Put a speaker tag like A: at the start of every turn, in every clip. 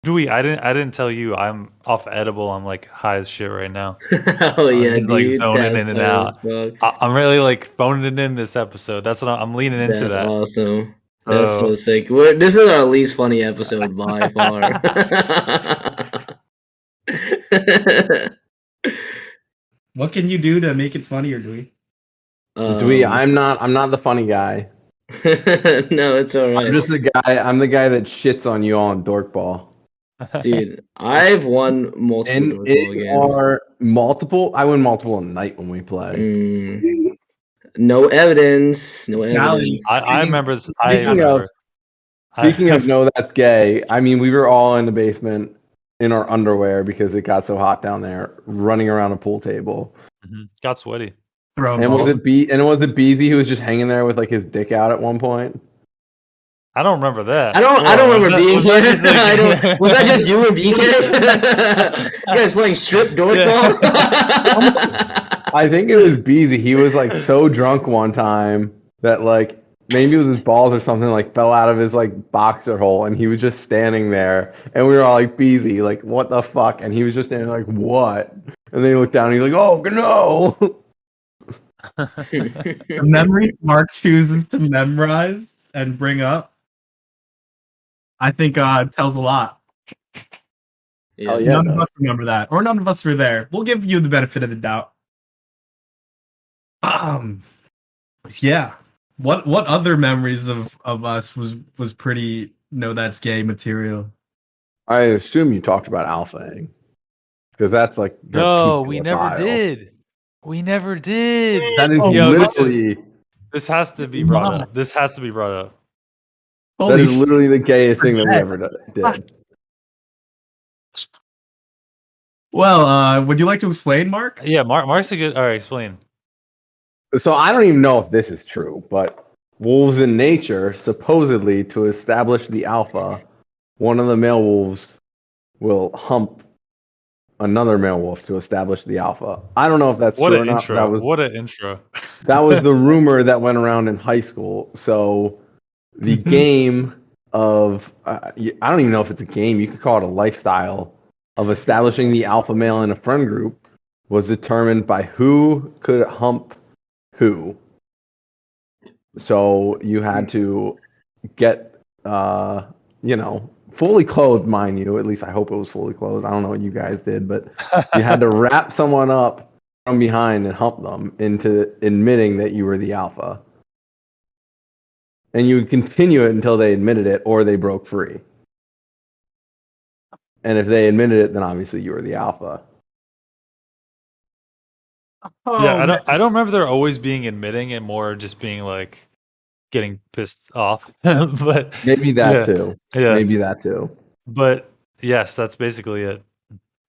A: Dewey, I didn't tell you I'm off edible. I'm like high as shit right now.
B: Oh yeah,
A: Just like
B: dude,
A: zoning
B: that's
A: in and
B: tight as
A: out.
B: fuck.
A: I'm really like phoning it in this episode. That's what I'm leaning into
B: That's
A: that.
B: awesome. That's so
A: So
B: sick. This is our least funny episode by far.
C: What can you do to make it funnier, Dewey?
B: um,
D: I'm not the funny guy.
B: no, it's all
D: I'm
B: right,
D: just the guy. I'm the guy that shits on you all in dorkball.
B: dude. I've won multiple
D: And
B: dodgeball
D: in
B: games.
D: our multiple, I win multiple a night when we play.
B: No evidence. No
C: Golly.
B: evidence.
A: I remember this. I
D: Speaking of
A: remember.
D: speaking of no, that's gay. I mean, we were all in the basement in our underwear because it got so hot down there, running around a pool table.
A: Got sweaty.
C: Throwing
D: And
C: balls.
D: was it Beezy who was just hanging there with like his dick out at one point?
A: I don't remember that.
B: I don't
A: Was
B: remember
A: that-
B: being
A: was
B: here.
A: that just like-
B: I don't, was that just you and BK? You guys playing strip dorkball?
D: I think it was Beezy. He was like so drunk one time that like maybe it was his balls or something like fell out of his like boxer hole and he was just standing there and we were all like Beezy, like what the fuck? And he was just standing like what? And then he looked down and he's like, oh no.
C: The memories Mark chooses to memorize and bring up, I think tells a lot.
D: Oh, yeah.
C: None
D: it
C: of
D: does.
C: us remember that, or none of us were there. We'll give you the benefit of the doubt. Yeah. What other memories of us was pretty no that's gay material?
D: I assume you talked about alphaing. Because that's like the
A: No,
D: peak
A: we
D: of the
A: never
D: file.
A: did. We never did.
D: That is
A: Yo,
D: literally
A: this has to be brought up. This has to be brought up.
D: that
C: Holy
D: is literally the gayest thing that we ever did.
C: Well, would you like to explain, Mark?
A: Yeah, Mark's a good. All right, explain.
D: So I don't even know if this is true, but wolves in nature, supposedly to establish the alpha, one of the male wolves will hump another male wolf to establish the alpha. I don't know if that's
A: What
D: true or
A: an
D: not.
A: intro! What an intro!
D: That was the rumor that went around in high school. So the game of I don't even know if it's a game. You could call it a lifestyle of establishing the alpha male in a friend group was determined by who could hump who. So you had to get fully clothed, mind you. At least I hope it was fully clothed. I don't know what you guys did, but you had to wrap someone up from behind and hump them into admitting that you were the alpha. And you would continue it until they admitted it or they broke free. And if they admitted it, then obviously you were the alpha.
A: Yeah, I don't remember there always being admitting and more just being like getting pissed off. But
D: Maybe that
A: yeah,
D: too.
A: Yeah.
D: Maybe that too.
A: But yes, that's basically it.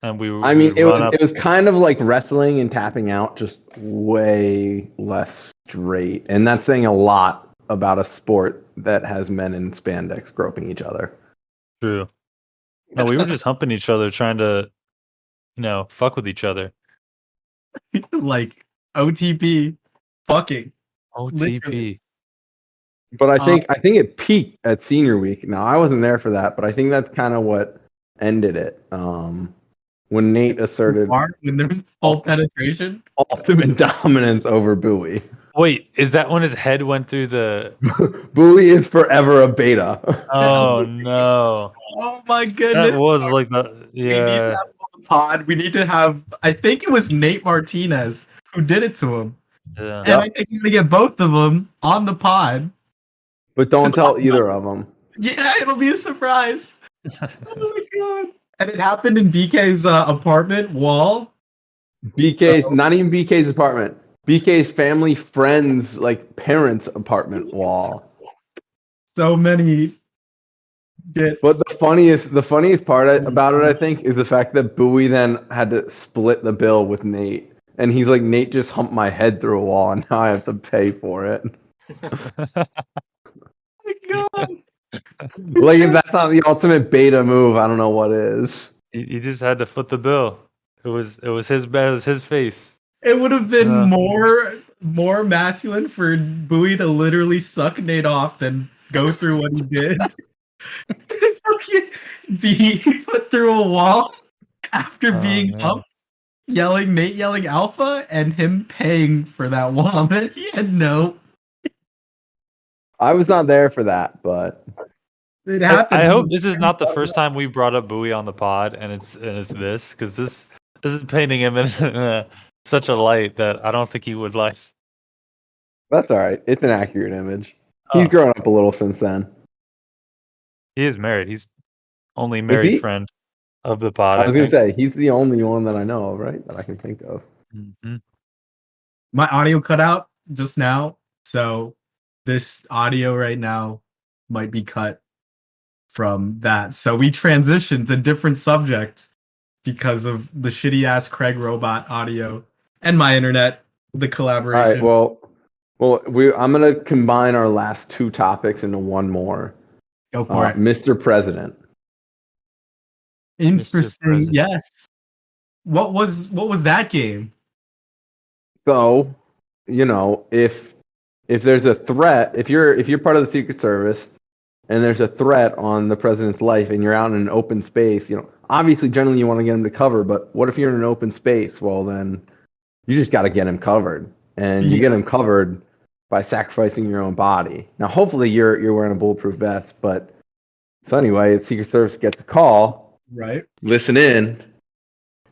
A: And
D: I mean, it was kind of like wrestling and tapping out, just way less straight. And that's saying a lot about a sport that has men in spandex groping each other.
A: True. No, we were just humping each other, trying to, fuck with each other.
C: Like OTP, fucking
A: OTP.
C: literally.
D: But I think it peaked at senior week. Now I wasn't there for that, but I think that's kind of what ended it. When Nate asserted
C: When there was full penetration,
D: ultimate dominance over Bowie.
A: Wait, is that when his head went through the?
D: Bowie is forever a beta.
A: Oh no!
C: Oh my goodness!
A: That was like the
C: We need to have him on the pod. We need to have. I think it was Nate Martinez who did it to him,
A: Yeah.
C: and I think we're gonna get both of them on the pod.
D: But don't tell either of them.
C: Yeah, it'll be a surprise. Oh my god! And it happened in BK's apartment wall.
D: BK's not even BK's apartment. BK's family friends like parents' apartment wall.
C: So many bits.
D: But the funniest part about it, I think, is the fact that Bowie then had to split the bill with Nate, and he's like, Nate just humped my head through a wall, and now I have to pay for it.
C: Oh my god!
D: Like, if that's not the ultimate beta move, I don't know what is.
A: He just had to foot the bill. It was his face.
C: It would have been more masculine for Bowie to literally suck Nate off than go through what he did. Being put through a wall after
A: Oh,
C: being
A: man.
C: up, Nate yelling alpha, and him paying for that wall that he had no.
D: I was not there for that, but
C: It happened.
A: I hope this is not the first time we brought up Bowie on the pod, and it's this, because this is painting him in such a light that I don't think he would like.
D: that's all right. It's an accurate image. He's
A: Oh.
D: grown up a little since then.
A: He is married. He's only
D: Is
A: married
D: he?
A: friend of the pod.
D: I was gonna
A: think.
D: say he's the only one that I know of, right? That I can think of.
A: Mhm.
C: My audio cut out just now, so this audio right now might be cut from that. So we transitioned to different subject because of the shitty ass Craig robot audio and my internet, the
D: All
C: collaboration.
D: right. Well, I'm gonna combine our last two topics into one more.
C: Go for it.
D: Mr. President.
C: Interesting.
A: President.
C: Yes. What was that game?
D: So, if there's a threat, if you're part of the Secret Service and there's a threat on the president's life and you're out in an open space, obviously generally you want to get him to cover, but what if you're in an open space? Well, then you just got to get him covered. And you get him covered by sacrificing your own body. Now, hopefully you're wearing a bulletproof vest, but so anyway, the Secret Service gets a call,
C: Right.
D: listen in,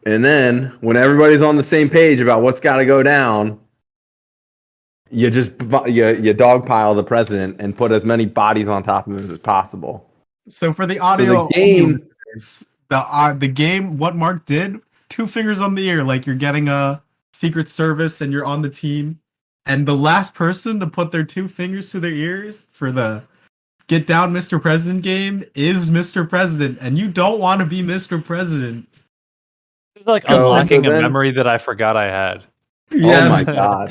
D: and then when everybody's on the same page about what's got to go down, you dogpile the president and put as many bodies on top of him as possible.
C: So for the audio,
D: the game,
C: the game, what Mark did, 2 fingers on the ear, like you're getting a Secret Service and you're on the team, and the last person to put their 2 fingers to their ears for the Get Down Mr. President game is Mr. President, and you don't want to be Mr. President.
A: It's like unlocking a memory that I forgot I had.
D: Yeah. Oh my god.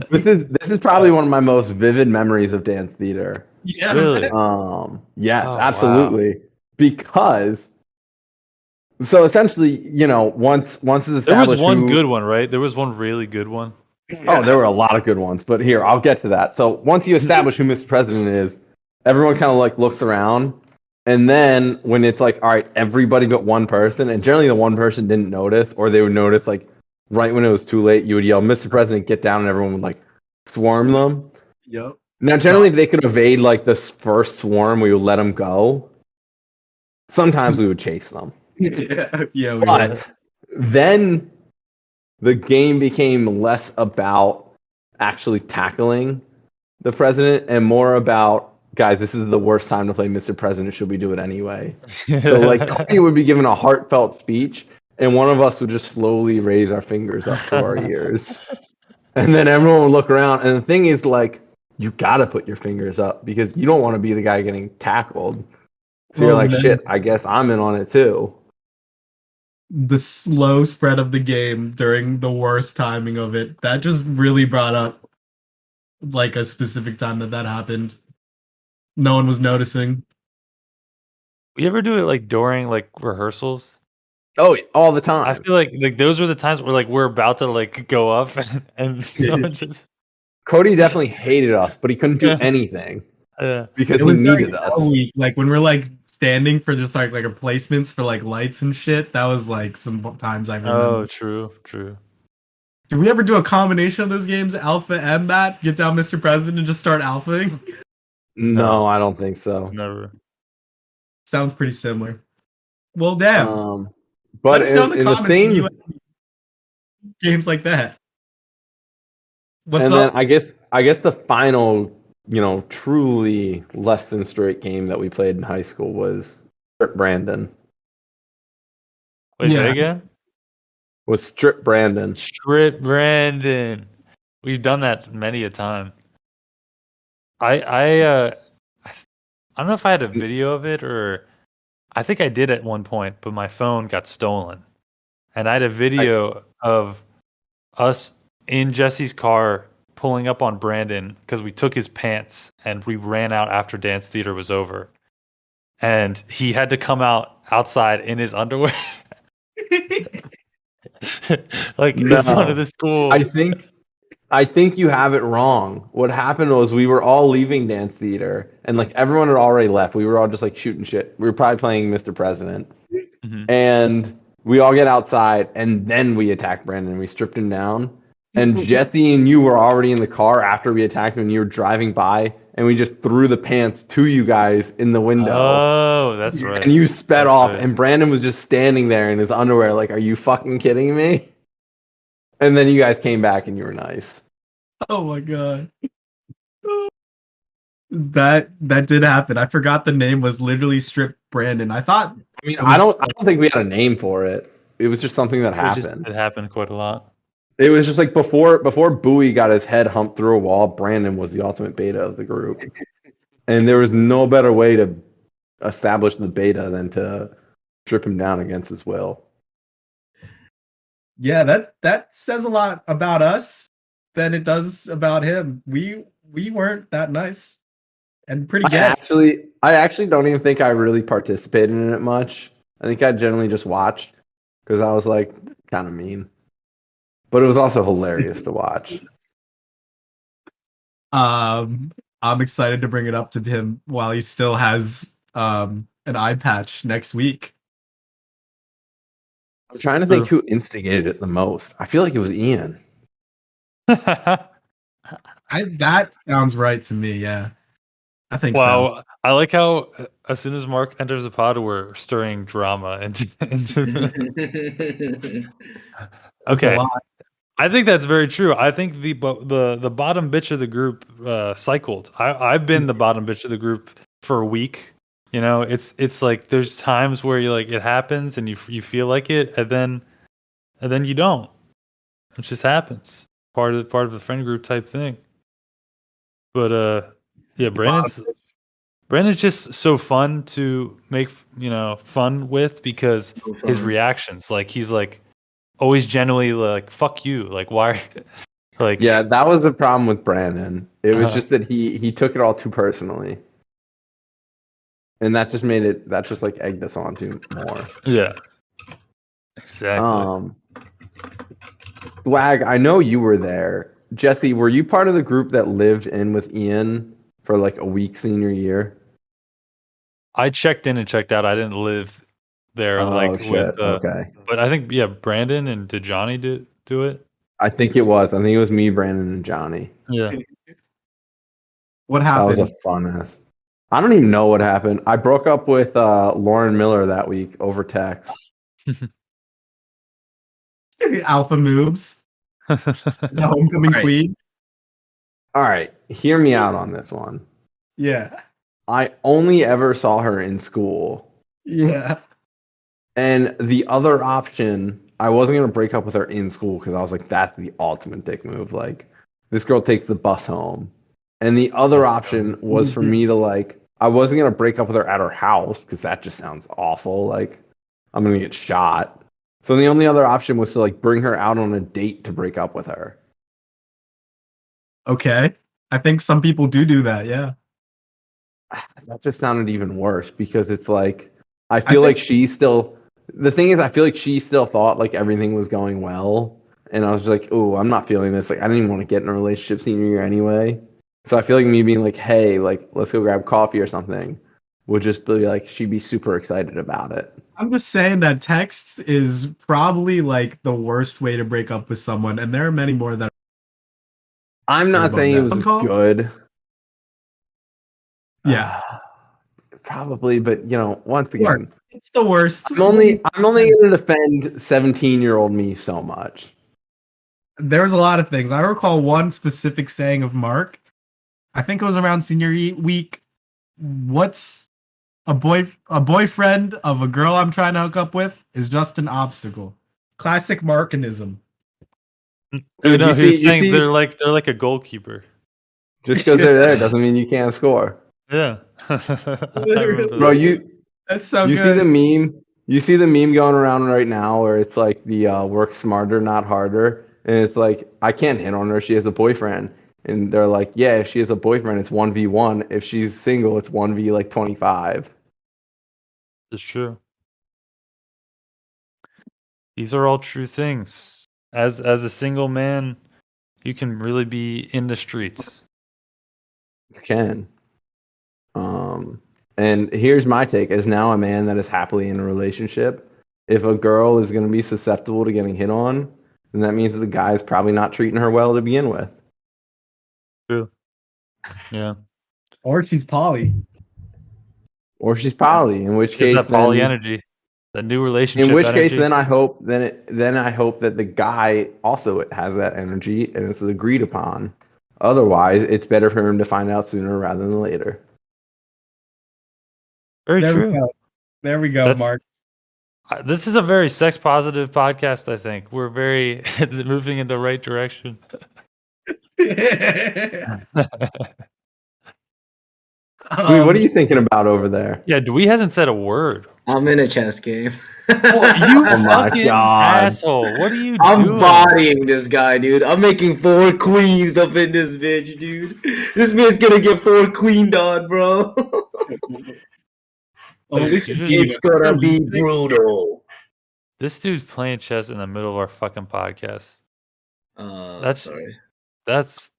D: This is probably one of my most vivid memories of dance theater.
C: Yeah.
A: Really?
D: Yes,
A: Oh,
D: absolutely. Wow. Because so essentially, once it's established,
A: there was one good one, right? There was one really good one.
D: Oh, there were a lot of good ones, but here, I'll get to that. So once you establish who Mr. President is, everyone kind of like looks around, and then when it's like, all right, everybody but one person, and generally the one person didn't notice, or they would notice like right when it was too late, you would yell, "Mr. President, get down," and everyone would like swarm them.
C: Yep.
D: Now, generally, if they could evade like this first swarm, we would let them go. Sometimes we would chase them.
C: Yeah.
D: But then the game became less about actually tackling the president and more about, guys, this is the worst time to play Mr. President. Should we do it anyway? So like Cody would be given a heartfelt speech, and one of us would just slowly raise our fingers up to our ears. And then everyone would look around. And the thing is, like, you got to put your fingers up because you don't want to be the guy getting tackled. So you're like, shit, I guess I'm in on it too.
C: The slow spread of the game during the worst timing of it, that just really brought up like a specific time that happened. No one was noticing.
A: You ever do it like during like rehearsals?
D: Oh, all the time.
A: I feel like those were the times where like we're about to like go up and someone just.
D: Cody definitely hated us, but he couldn't do anything because he needed us.
C: Week, like when we're like standing for just like replacements for like lights and shit. That was like some times I remember.
A: Oh, true.
C: Did we ever do a combination of those games, Alpha and Bat, Get Down Mr. President, and just start alphaing?
D: No, I don't think so.
A: Never.
C: Sounds pretty similar. Well, damn.
D: But
C: let us know in the comments if you games like that. What's
D: and
C: up?
D: Then I guess the final, truly less than straight game that we played in high school was Strip Brandon.
A: Wait, say again?
D: Was Strip Brandon.
A: Strip Brandon. We've done that many a time. I don't know if I had a video of it or I think I did at one point, but my phone got stolen. And I had a video of us in Jesse's car pulling up on Brandon because we took his pants and we ran out after dance theater was over. And he had to come outside in his underwear. Like in front of the school.
D: I think you have it wrong. What happened was we were all leaving dance theater and like everyone had already left. We were all just like shooting shit. We were probably playing Mr. President, and we all get outside, and then we attacked Brandon. We stripped him down, and Jesse and you were already in the car after we attacked him, and you were driving by, and we just threw the pants to you guys in the window.
A: Oh, that's right.
D: And you sped
A: That's
D: off,
A: right.
D: and Brandon was just standing there in his underwear, like, "Are you fucking kidding me?" And then you guys came back, and you were nice.
C: Oh my god. That did happen. I forgot the name was literally Strip Brandon. I thought
D: I mean,
C: it was-
D: I don't think we had a name for it. It was just something that happened.
A: It happened quite a lot.
D: It was just like before Bowie got his head humped through a wall, Brandon was the ultimate beta of the group. And there was no better way to establish the beta than to strip him down against his will.
C: Yeah, that says a lot about us than it does about him. We weren't that nice and pretty gay.
D: I actually don't even think I really participated in it much. I think I generally just watched because I was like kind of mean. But it was also hilarious to watch.
C: I'm excited to bring it up to him while he still has an eye patch next week.
D: I'm trying to think who instigated it the most. I feel like it was Ian.
C: That sounds right to me. Yeah, I think so.
A: Wow, I like how as soon as Mark enters the pod, we're stirring drama into. Okay, I think that's very true. I think the bottom bitch of the group cycled. I've been the bottom bitch of the group for a week. You know, it's like there's times where you like it happens and you feel like it, and then you don't. It just happens. Part of the friend group type thing. But yeah, Brandon's just so fun to make fun with because his reactions, like he's like always genuinely like fuck you, like why, like
D: yeah, that was the problem with Brandon. It was just that he took it all too personally, and that just like egged us on too more.
A: Yeah, exactly.
D: Swag, I know you were there. Jesse, were you part of the group that lived in with Ian for like a week senior year?
A: I checked in and checked out. I didn't live there with
D: okay.
A: But I think Brandon and did Johnny do it?
D: I think it was me, Brandon, and Johnny.
A: Yeah.
C: What happened?
D: That was a fun ass. I don't even know what happened. I broke up with Lauren Miller that week over text.
C: Alpha moves. The homecoming queen.
D: All right, hear me out on this one.
C: Yeah.
D: I only ever saw her in school.
C: Yeah.
D: And the other option, I wasn't going to break up with her in school because I was like, that's the ultimate dick move. Like, this girl takes the bus home. And the other option was for me to like, I wasn't going to break up with her at her house because that just sounds awful. Like, I'm going to get shot. So the only other option was to like bring her out on a date to break up with her.
C: Okay. I think some people do that, yeah.
D: That just sounded even worse because it's like, I feel like she still, the thing is, I feel like she still thought like everything was going well. And I was just like, oh, I'm not feeling this. Like, I didn't even want to get in a relationship senior year anyway. So I feel like me being like, hey, like, let's go grab coffee or something would just be like, she'd be super excited about it.
C: I'm just saying that text is probably like the worst way to break up with someone. And there are many more that.
D: I'm not saying it was good.
C: Yeah.
D: Probably, but once again,
C: it's the worst.
D: I'm only going to defend 17-year-old me so much.
C: There's a lot of things. I recall one specific saying of Mark. I think it was around senior week. What's a boyfriend of a girl I'm trying to hook up with is just an obstacle. Classic Markinism.
A: Dude, no, he was saying they're like a goalkeeper.
D: Just because they're there doesn't mean you can't score.
A: Yeah.
D: Bro,
C: that's so
D: you
C: good.
D: see the meme? You see the meme going around right now where it's like the work smarter, not harder. And it's like, I can't hit on her. She has a boyfriend. And they're like, yeah, if she has a boyfriend, it's 1v1. If she's single, it's 1v like 25.
A: It's true. These are all true things. As a single man, you can really be in the streets.
D: You can. And here's my take: as now a man that is happily in a relationship, if a girl is going to be susceptible to getting hit on, then that means that the guy is probably not treating her well to begin with.
A: True. Yeah.
C: Or she's poly.
D: Or she's poly, in which
A: Is
D: case
A: that poly
D: then
A: energy? That new relationship
D: in which
A: energy?
D: case then I hope that the guy also has that energy and it's agreed upon. Otherwise, it's better for him to find out sooner rather than later.
A: Very
C: There
A: true.
C: we go. There we go,
A: That's-
C: Mark.
A: This is a very sex positive podcast, I think. We're very moving in the right direction.
D: Dewey, what are you thinking about over there?
A: Yeah, Dewey hasn't said a word.
B: I'm in a chess game.
A: Well, you
D: Oh my
A: fucking
D: God.
A: asshole. What are you
B: I'm
A: doing?
B: bodying this guy, dude. I'm making 4 queens up in this bitch, dude. This man's gonna get 4 queened on, bro.
C: Well, at least
A: You
C: you
A: just-
C: gave
B: It's
C: it.
B: gonna be brutal.
A: This dude's playing chess in the middle of our fucking podcast. That's-
B: Sorry.
A: That's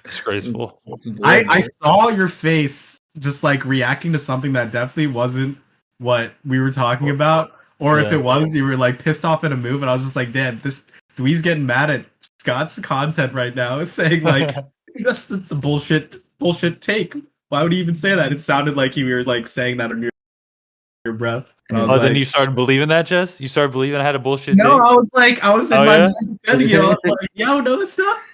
A: disgraceful.
C: I saw your face just like reacting to something that definitely wasn't what we were talking about. Or if
A: Yeah.
C: it was, you were like pissed off at a move, and I was just like, damn, Dwee's getting mad at Scott's content right now, saying like that's a bullshit take. Why would he even say that? It sounded like you were like saying that under your breath. And I was
A: Oh,
C: like,
A: then you started believing that, Jess? You started believing I had a bullshit
C: no,
A: take?
C: I was in
A: Oh,
C: my
A: yeah?
C: mind defending you. I was like, yo, no,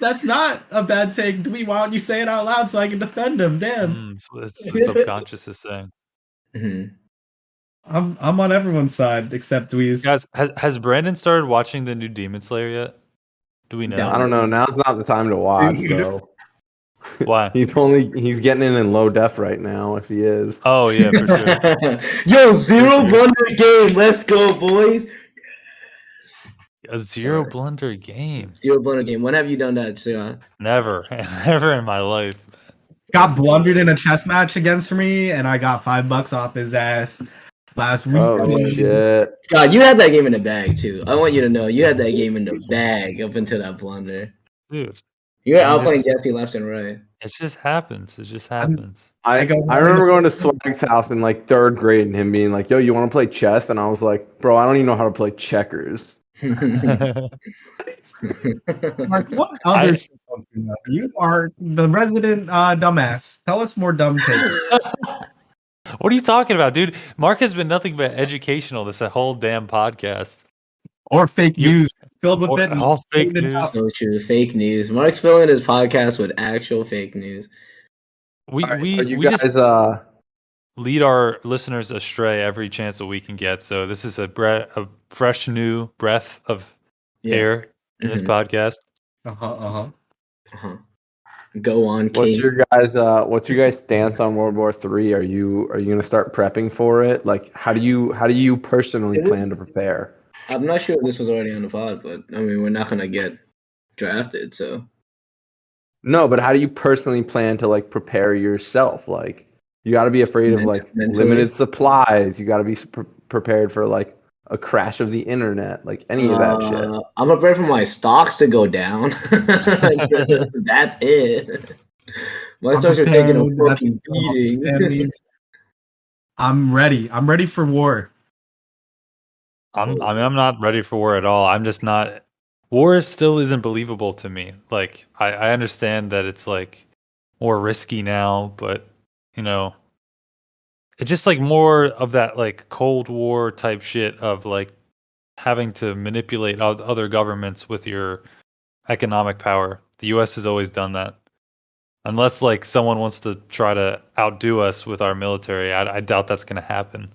C: that's not a bad take. Dwee, why don't you say it out loud so I can defend him? Damn.
A: That's what the subconscious is saying.
B: Mhm.
C: I'm on everyone's side except Dwee's.
A: Guys, has Brandon started watching the new Demon Slayer yet? Do we know?
B: No.
D: I don't know. Now's not the time to watch, though.
A: Why?
D: He's getting it in low def right now. If he is,
A: Oh yeah, for sure.
B: Yo, 0 blunder game. Let's go, boys.
A: A zero
B: Sorry.
A: blunder game.
B: 0 blunder game. When have you done that, Sean?
A: Never, never in my life.
C: Got blundered in a chess match against me, and I got $5 off his ass last week.
D: oh shit!
B: Scott, you had that game in the bag too. I want you to know you had that game in the bag up until that blunder.
A: Dude,
B: You were
A: I mean,
B: outplaying
A: it's-
B: Jesse left and right.
A: it just happens. It just happens.
D: I remember going to Swag's house in like 3rd grade and him being like, "Yo, you want to play chess?" And I was like, "Bro, I don't even know how to play checkers."
C: Mark, what other shit don't you know? You are the resident dumbass. Tell us more dumb takes.
A: What are you talking about, dude? Mark has been nothing but educational this whole damn podcast.
C: Or fake
A: You-
C: news filled with
A: or
C: it. and
A: all fake
C: spitting it
A: news.
C: out.
B: So true. Fake news. Mark's filling his podcast with actual fake news.
A: We
D: All right,
A: we
D: are you
A: we
D: guys
A: just lead our listeners astray every chance that we can get. So this is a fresh new breath of
B: Yeah.
A: air in this
B: Mhm.
A: podcast.
B: Uh-huh. Go on,
D: what's
B: King.
D: your guys stance on World War III? Are you gonna start prepping for it? Like, how do you personally
B: Did we-
D: plan to prepare?
B: I'm not sure if this was already on the pod, but I mean, we're not gonna get drafted, so
D: No, but how do you personally plan to like prepare yourself? Like, you got to be afraid of like
B: Mentally?
D: limited supplies. You got to be prepared for like a crash of the internet, like any of that shit.
B: I'm prepared for my stocks to go down. That's it. My stocks are taking a
C: That's
B: fucking
C: what all this fan
B: beating.
C: means. I'm ready. I'm ready for war.
A: I mean, I'm not ready for war at all. I'm just not. War still isn't believable to me. Like, I understand that it's like more risky now, but you know, it's just like more of that like Cold War type shit of like having to manipulate other governments with your economic power. The U.S. has always done that. Unless like someone wants to try to outdo us with our military, I doubt that's going to happen.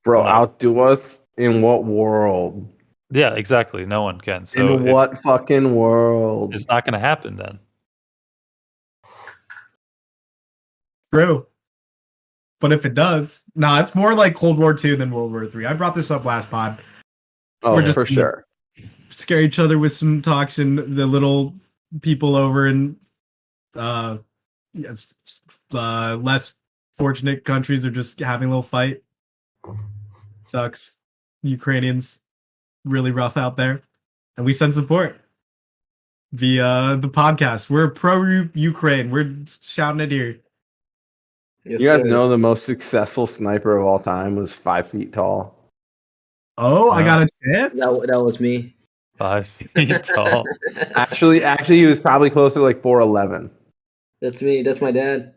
D: Bro,
A: No.
D: outdo us in what world?
A: Yeah, exactly. No one can. So
D: In what fucking world?
A: it's not going to happen then.
C: True. But if it does, it's more like Cold War II than World War III. I brought this up last pod.
D: Oh,
C: we're just-
D: for sure.
C: Scare each other with some talks, and the little people over in less fortunate countries are just having a little fight. Sucks. Ukrainians really rough out there, and we send support via the podcast. We're pro Ukraine. We're shouting it here.
B: Yes,
D: You guys
B: sir.
D: know the most successful sniper of all time was 5 feet tall.
C: Oh, I got a chance.
B: That was me.
A: 5 feet tall.
D: Actually, he was probably closer to like 4'11".
B: That's me. That's my dad.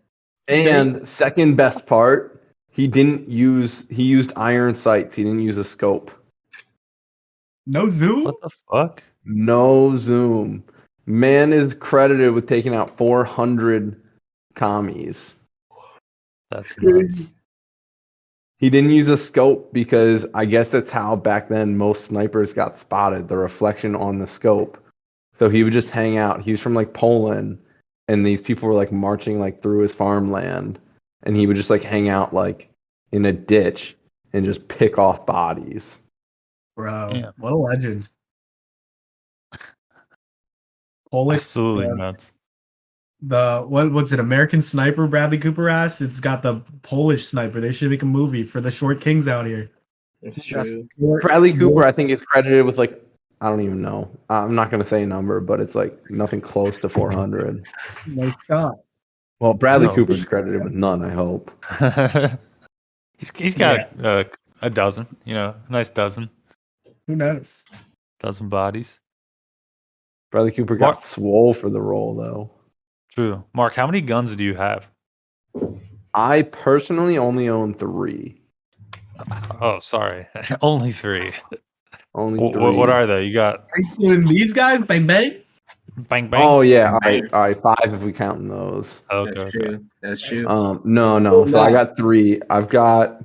D: And second best part, he used iron sights. He didn't use a scope.
C: No zoom.
A: What the fuck?
D: No zoom. Man is credited with taking out 400 commies.
A: That's nuts.
D: He didn't use a scope because I guess that's how back then most snipers got spotted, the reflection on the scope. So he would just hang out. He was from like Poland, and these people were like marching like through his farmland, and he would just like hang out like in a ditch and just pick off bodies.
C: Bro,
A: Yeah.
C: what a legend. Polish.
A: Absolutely nuts.
C: What's it? American Sniper Bradley Cooper ass. It's got the Polish sniper. They should make a movie for the short kings out here.
B: That's true.
D: Bradley Cooper, I think, is credited with like, I don't even know. I'm not gonna say a number, but it's like nothing close to 400.
C: My God.
D: Well, Bradley
A: No.
D: Cooper's credited with none, I hope.
A: he's got a dozen, a nice dozen
C: Who knows?
A: bodies.
D: Bradley Cooper got swole for the role, though.
A: True. Mark, how many guns do you have?
D: I personally only own 3.
A: Oh, sorry. Only 3.
D: Only 3.
A: What are they? You got
C: Are you doing these guys? Bang bang.
A: bang bang?
D: Oh yeah, all right, 5 if we count those.
A: Okay,
B: That's
A: okay.
B: true. That's true.
D: No. So I got 3. I've got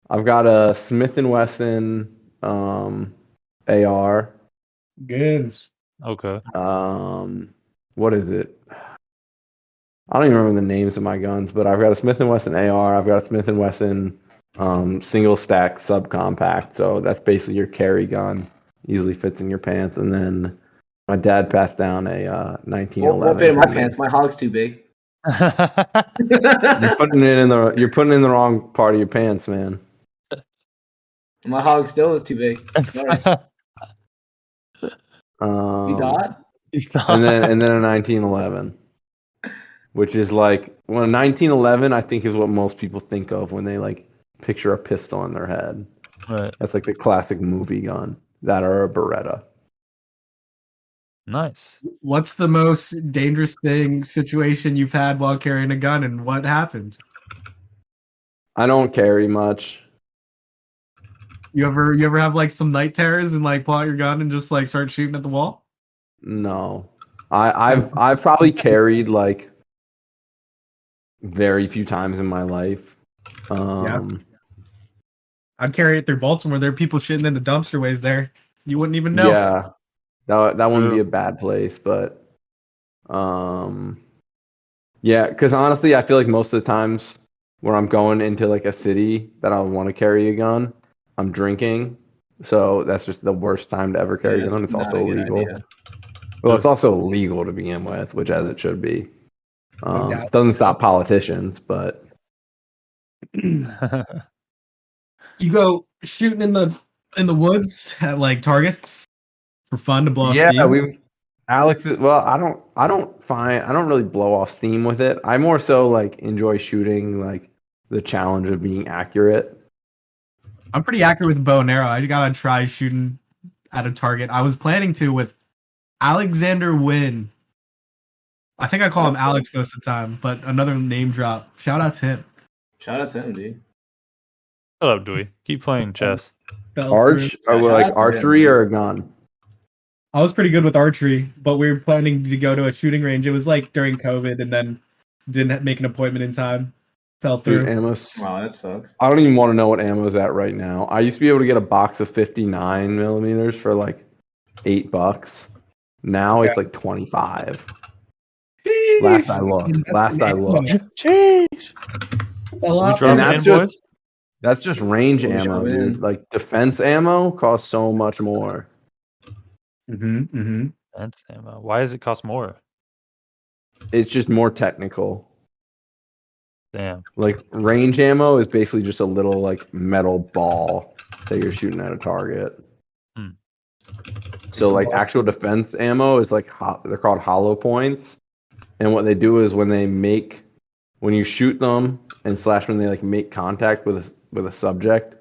D: a Smith and Wesson AR.
C: Good.
A: Okay.
D: What is it? I don't even remember the names of my guns, but I've got a Smith and Wesson AR. I've got a Smith and Wesson single stack subcompact. So that's basically your carry gun. Easily fits in your pants. And then my dad passed down a 1911.
B: Won't fit in my pants. My hog's too big.
D: You're putting it in the wrong part of your pants, man.
B: My hog still is too big. Sorry. You thought?
D: And then a 1911, which is like, when a 1911 I think is what most people think of when they like picture a pistol in their head.
A: Right.
D: That's like the classic movie gun. That or a Beretta.
A: Nice.
C: What's the most dangerous situation you've had while carrying a gun, and what happened?
D: I don't carry much.
C: You ever have like some night terrors and like pull out your gun and just like start shooting at the wall?
D: No. I've probably carried like very few times in my life.
C: I'd carry it through Baltimore. There are people shitting in the dumpster ways there. You wouldn't even know.
D: Yeah. That wouldn't be a bad place, but yeah, because honestly, I feel like most of the times when I'm going into like a city that I want to carry a gun, I'm drinking. So that's just the worst time to ever carry a gun. It's also illegal. Well, it's also illegal to begin with, which as it should be. Doesn't stop politicians, but
C: You go shooting in the woods at like targets for fun to blow off steam?
D: Alex is, well, I don't really blow off steam with it. I more so like enjoy shooting like the challenge of being accurate.
C: I'm pretty accurate with bow and arrow. I gotta try shooting at a target. I was planning to with Alexander Wynn. I think I call him Alex most of the time, but another name drop. Shout out to him.
B: Shout out to him, dude.
A: Shut up, Dewey. Keep playing chess.
D: Archery or a gun?
C: I was pretty good with archery, but we were planning to go to a shooting range. It was like during COVID, and then didn't make an appointment in time. Fell through.
D: Dude,
B: Wow, that sucks.
D: I don't even want to know what ammo's at right now. I used to be able to get a box of 59 millimeters for like $8. Now it's like 25. Last I looked.
A: Jeez.
C: And
D: That's just range ammo, dude. Like defense ammo costs so much more.
A: Defense ammo. Why does it cost more?
D: It's just more technical.
A: Damn.
D: Like range ammo is basically just a little like metal ball that you're shooting at a target. So like actual defense ammo is like they're called hollow points, and what they do is when you shoot them and slash when they like make contact with a subject,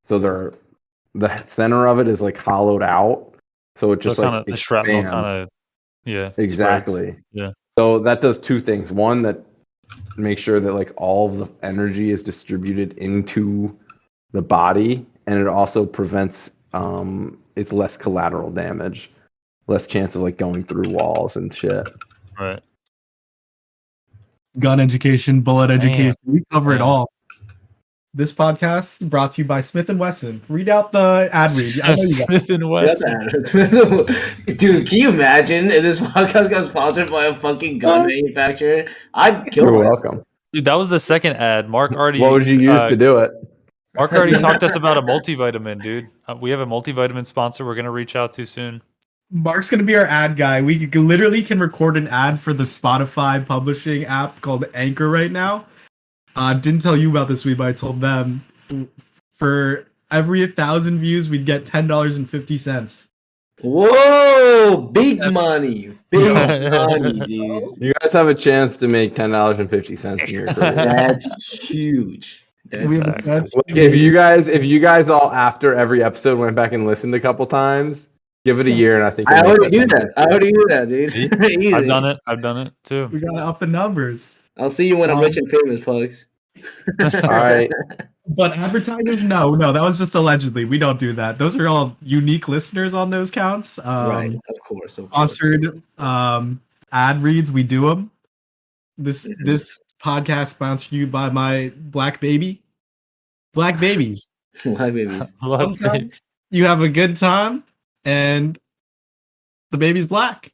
D: so the center of it is like hollowed out, so it just
A: So
D: like
A: kind of the shrapnel
D: expands.
A: kind of
D: Exactly.
A: spreads. Yeah.
D: So that does two things. One, that makes sure that like all of the energy is distributed into the body, and it also prevents it's less collateral damage, less chance of like going through walls and shit.
A: Right.
C: Gun education, bullet education. We cover it
A: Damn.
C: all. This podcast brought to you by Smith & Wesson. Read out the ad read. I know you got
A: Smith and Wesson.
B: Dude, can you imagine if this podcast got sponsored by a fucking gun manufacturer? I'd kill
D: You're
B: myself.
D: welcome.
A: Dude, that was the second ad. Mark already.
D: What would you use to do it?
A: Mark already talked to us about a multivitamin, dude. We have a multivitamin sponsor we're gonna reach out to soon.
C: Mark's gonna be our ad guy. We literally can record an ad for the Spotify publishing app called Anchor right now. Didn't tell you about this week, but I told them for every 1,000 views, we'd get $10.50.
B: Whoa, big money, big money, dude.
D: You guys have a chance to make $10.50 in your career.
B: That's huge.
C: That's
D: Like, if you guys all after every episode went back and listened a couple times, give it a year, and I think
B: I
D: you'll
B: already
D: make
B: do that. I already do that, dude. Easy.
A: I've done it. I've done it too.
C: we gotta up the numbers.
B: I'll see you when I'm rich and famous, Pugs.
D: All right.
C: But advertisers, no, that was just allegedly. We don't do that. Those are all unique listeners on those counts.
B: Right, of course.
C: Sponsored ad reads, we do them. This podcast sponsored you by my black babies.
B: Black babies.
C: Sometimes you have a good time, and the baby's black.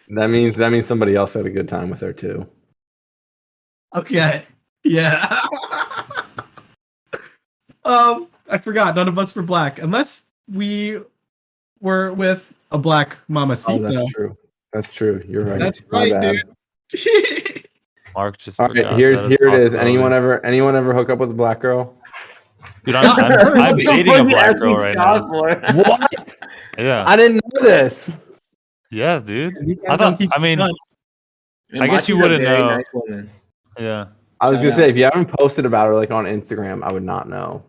D: That means somebody else had a good time with her too.
C: Okay. Yeah. I forgot. None of us were black, unless we were with a black mamacita.
D: Oh, that's true. That's true. You're right.
C: That's
D: My
C: right,
D: bad.
C: dude.
A: Mark just.
D: All right, here it is. Anyone ever hook up with a black girl?
A: Dude, I'm dating a black girl right now.
D: What?
A: Yeah.
D: I didn't know this.
A: Yeah, dude. I guess you wouldn't know.
B: Nice woman.
A: Yeah.
D: I was gonna say, if you haven't posted about her like on Instagram, I would not know.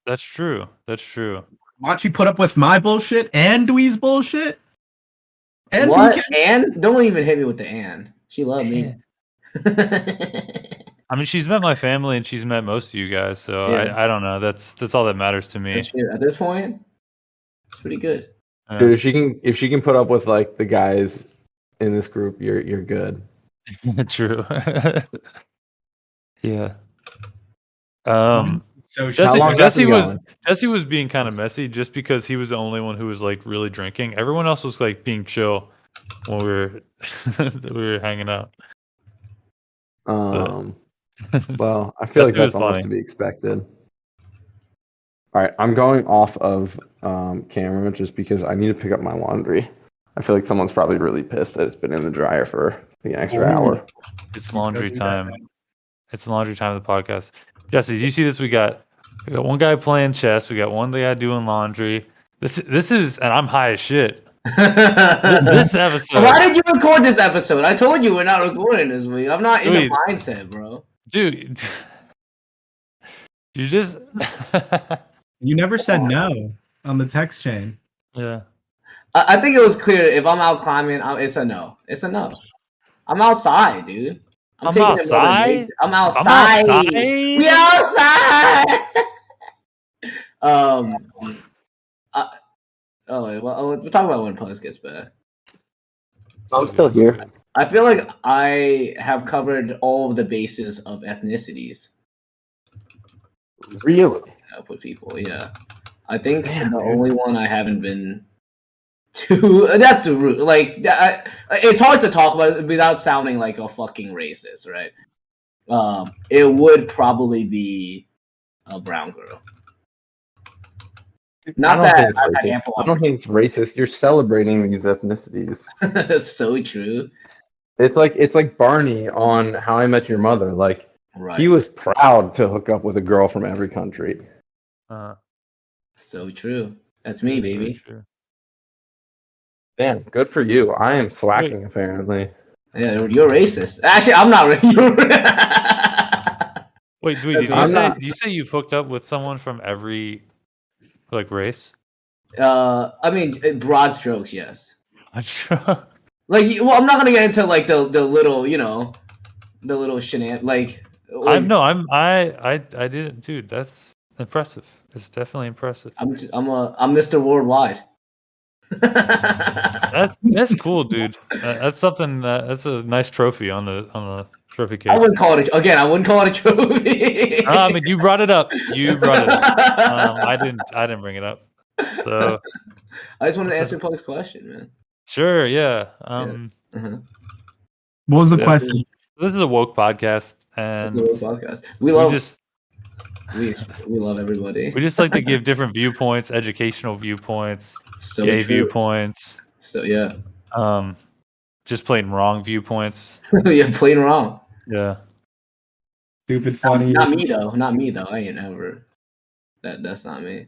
A: That's true. That's true.
C: Why don't you put up with my bullshit and Dwee's bullshit? And
B: What?
C: BK?
B: Anne? Don't even hit me with the Anne. She loved me.
A: I mean, she's met my family and she's met most of you guys, so
B: Yeah.
A: I don't know. That's all that matters to me.
B: At this point, it's pretty good.
A: Yeah.
D: Dude, if she can put up with like the guys in this group, you're good.
A: True. Yeah.
C: So
A: Jesse was being kind of messy just because he was the only one who was like really drinking. Everyone else was like being chill when we were hanging out.
D: Well, I feel like that's almost to be expected. All right, I'm going off of camera just because I need to pick up my laundry. I feel like someone's probably really pissed that it's been in the dryer for the extra hour.
A: It's laundry time. It's laundry time of the podcast. Jesse, do you see this? We got one guy playing chess. We got one guy doing laundry. This is, and I'm high as shit. This episode.
B: Why did you record this episode? I told you we're not recording this week. I'm not in the mindset, bro.
A: Dude, you just
C: you never said no on the text chain.
A: Yeah.
B: I think it was clear. If I'm out climbing, it's a no. It's a no. I'm outside, dude. I'm outside. I'm outside. We outside. We'll talk about when Plus gets back.
D: I'm still here.
B: I feel like I have covered all of the bases of ethnicities.
D: Really?
B: With people, yeah. I think the only one I haven't been to. That's rude. Like, it's hard to talk about it without sounding like a fucking racist, right? It would probably be a brown girl. Not that I've had ample.
D: I don't think it's racist. You're celebrating these ethnicities.
B: That's so true.
D: It's like Barney on How I Met Your Mother. Like, he was proud to hook up with a girl from every country.
B: So true. That's me, baby.
D: Damn, good for you. I am slacking, apparently.
B: Yeah, you're racist. Actually, I'm not.
A: Wait, Dewey,
B: That's
A: did you
D: I'm
A: say
D: not-
A: you say you've hooked up with someone from every race?
B: I mean, broad strokes, yes.
A: I'm sure.
B: Like, well, I'm not gonna get into like the little, the little like
A: I didn't, dude. That's impressive. It's definitely impressive.
B: I'm Mr. Worldwide.
A: That's cool, dude. That's something. That's a nice trophy on the trophy case.
B: I wouldn't call it I wouldn't call it a trophy.
A: I mean, you brought it up. You brought it up. I didn't bring it up. So
B: I just wanted to
A: This
B: answer
A: is-
B: Punk's question, man.
A: sure, yeah.
B: Uh-huh.
C: What was the
A: Yeah.
C: question?
A: This is a woke podcast,
B: That's
A: and
B: the whole podcast. We
A: we
B: love
A: just
B: we love everybody.
A: we just like to give different viewpoints, educational viewpoints,
B: So
A: gay
B: true.
A: viewpoints,
B: So yeah,
A: just plain wrong viewpoints.
B: yeah, plain wrong.
A: Yeah.
C: Stupid funny.
B: Not me though. Not me though. I ain't ever. That's not me.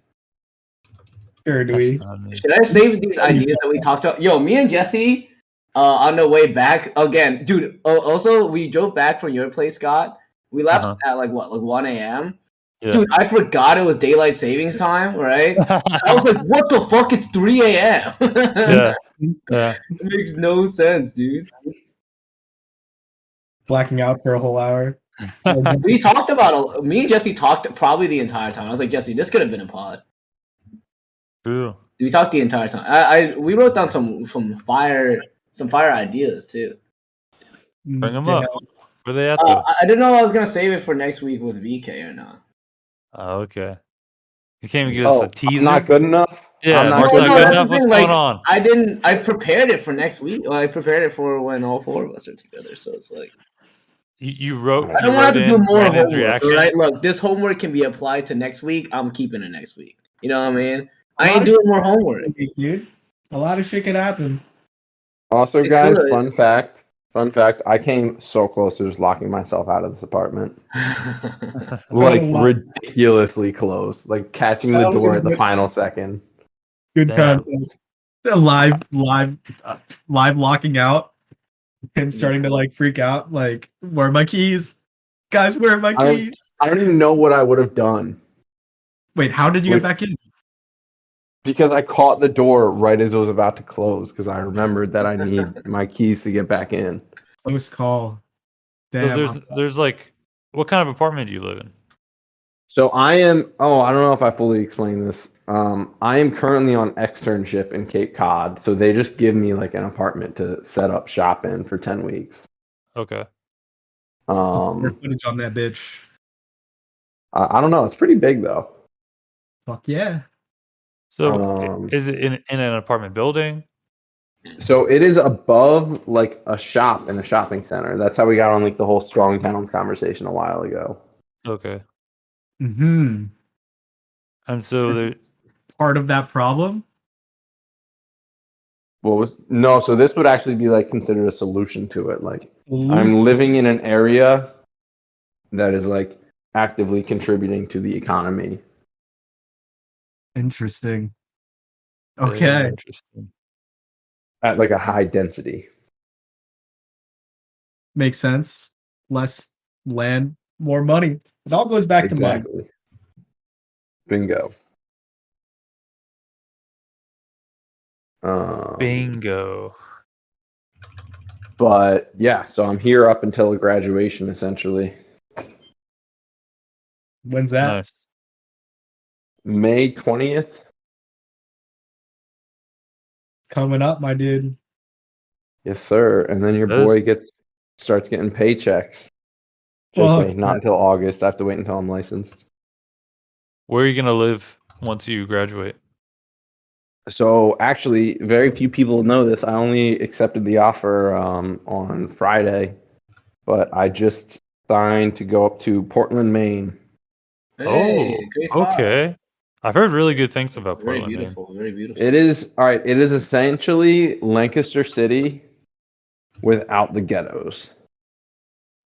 C: Sure,
A: That's
C: Dewey.
A: not me.
B: Should I save these ideas that we talked about? Yo, me and Jesse, on the way back again, dude. Also, we drove back from your place, Scott. We left at like 1 a.m.
A: Yeah.
B: Dude, I forgot it was daylight savings time, right? I was like, what the fuck? It's 3 a.m.
A: yeah. Yeah.
B: It makes no sense, dude.
C: Blacking out for a whole hour.
B: We talked about me and Jesse talked probably the entire time. I was like, Jesse, this could have been a pod.
A: True.
B: We talked the entire time. We wrote down some fire ideas too.
A: Bring them
C: Damn.
A: up. Where they at though?
B: I didn't know I was gonna save it for next week with VK or not.
A: Oh, okay. You can't even give us a teaser.
D: I'm not good enough.
A: Yeah,
D: I'm not
A: Mark's
D: good
A: not
D: enough.
A: good
B: That's the
A: enough. What's
B: thing,
A: going
B: like,
A: on?
B: I prepared it for next week. Well, I prepared it for when all four of us are together. So it's like
A: You wrote.
B: I don't
A: you
B: want to
A: wrote
B: do
A: in
B: more
A: Brandon's
B: homework.
A: reaction.
B: All right, look, this homework can be applied to next week. I'm keeping it next week. You know what I mean? I
C: A lot
B: ain't
C: of
B: doing more homework.
C: Dude, a lot of shit could happen.
D: Also,
B: It
D: guys,
B: could.
D: fun fact, I came so close to just locking myself out of this apartment. Like,
C: Oh, wow.
D: ridiculously close. Like, catching the
C: That was
D: door at the
C: good.
D: final second.
C: Good
A: Damn.
C: content. Live locking out. Him starting to like freak out. Like, where are my keys? Guys, where are my keys?
D: I don't even know what I would have done.
C: Wait, how did you get back in?
D: Because I caught the door right as it was about to close, because I remembered that I need my keys to get back in.
C: Close call.
A: So
C: Damn.
A: there's like, what kind of apartment do you live in?
D: So I don't know if I fully explained this. I am currently on externship in Cape Cod, so they just give me like an apartment to set up shop in for 10 weeks.
A: Okay.
C: Square footage on that bitch.
D: I don't know. It's pretty big though.
C: Fuck yeah.
A: So is it in an apartment building?
D: So it is above like a shop in a shopping center. That's how we got on like the whole Strong Towns conversation a while ago.
A: Okay.
C: Mm-hmm.
A: And so there,
C: Part of that problem.
D: So this would actually be like considered a solution to it. Like I'm living in an area that is like actively contributing to the economy.
C: Interesting.
A: very
C: Okay.
A: interesting.
D: At like a high density.
C: Makes sense. Less land, more money. It all goes back to money.
D: Exactly. Bingo.
A: Bingo.
D: But yeah, so I'm here up until graduation essentially.
C: When's that?
A: Nice.
D: May 20th.
C: Coming up, my dude.
D: Yes, sir. And then your
A: That is-
D: boy starts getting paychecks.
C: Fuck.
D: Okay, not until August. I have to wait until I'm licensed.
A: Where are you gonna live once you graduate?
D: So actually, very few people know this. I only accepted the offer on Friday, but I just signed to go up to Portland, Maine.
B: Hey, great spot.
A: Okay. I've heard really good things about
B: Very
A: Portland. Maine.
B: beautiful. Very beautiful.
D: It is all right. It is essentially Lancaster City without the ghettos.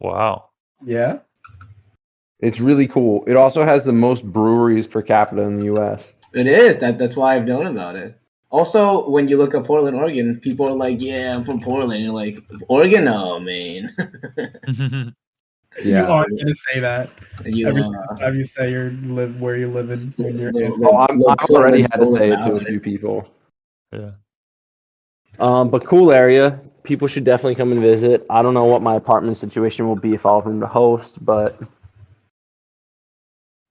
A: Wow.
C: Yeah.
D: It's really cool. It also has the most breweries per capita in the U.S.
B: It is. That's why I've known about it. Also, when you look at Portland, Oregon, people are like, "Yeah, I'm from Portland." You're like, "Oregon? No, man."
C: You
D: Yeah.
C: are gonna say that
B: You
C: every single time you say you're live where you live in when you're
B: little,
C: answering.
D: Oh, I've already
B: Portland's
D: had to
B: Golden
D: say it to a
B: Valley.
D: few people.
A: Yeah.
D: But cool area. People should definitely come and visit. I don't know what my apartment situation will be if I'll have room to host, but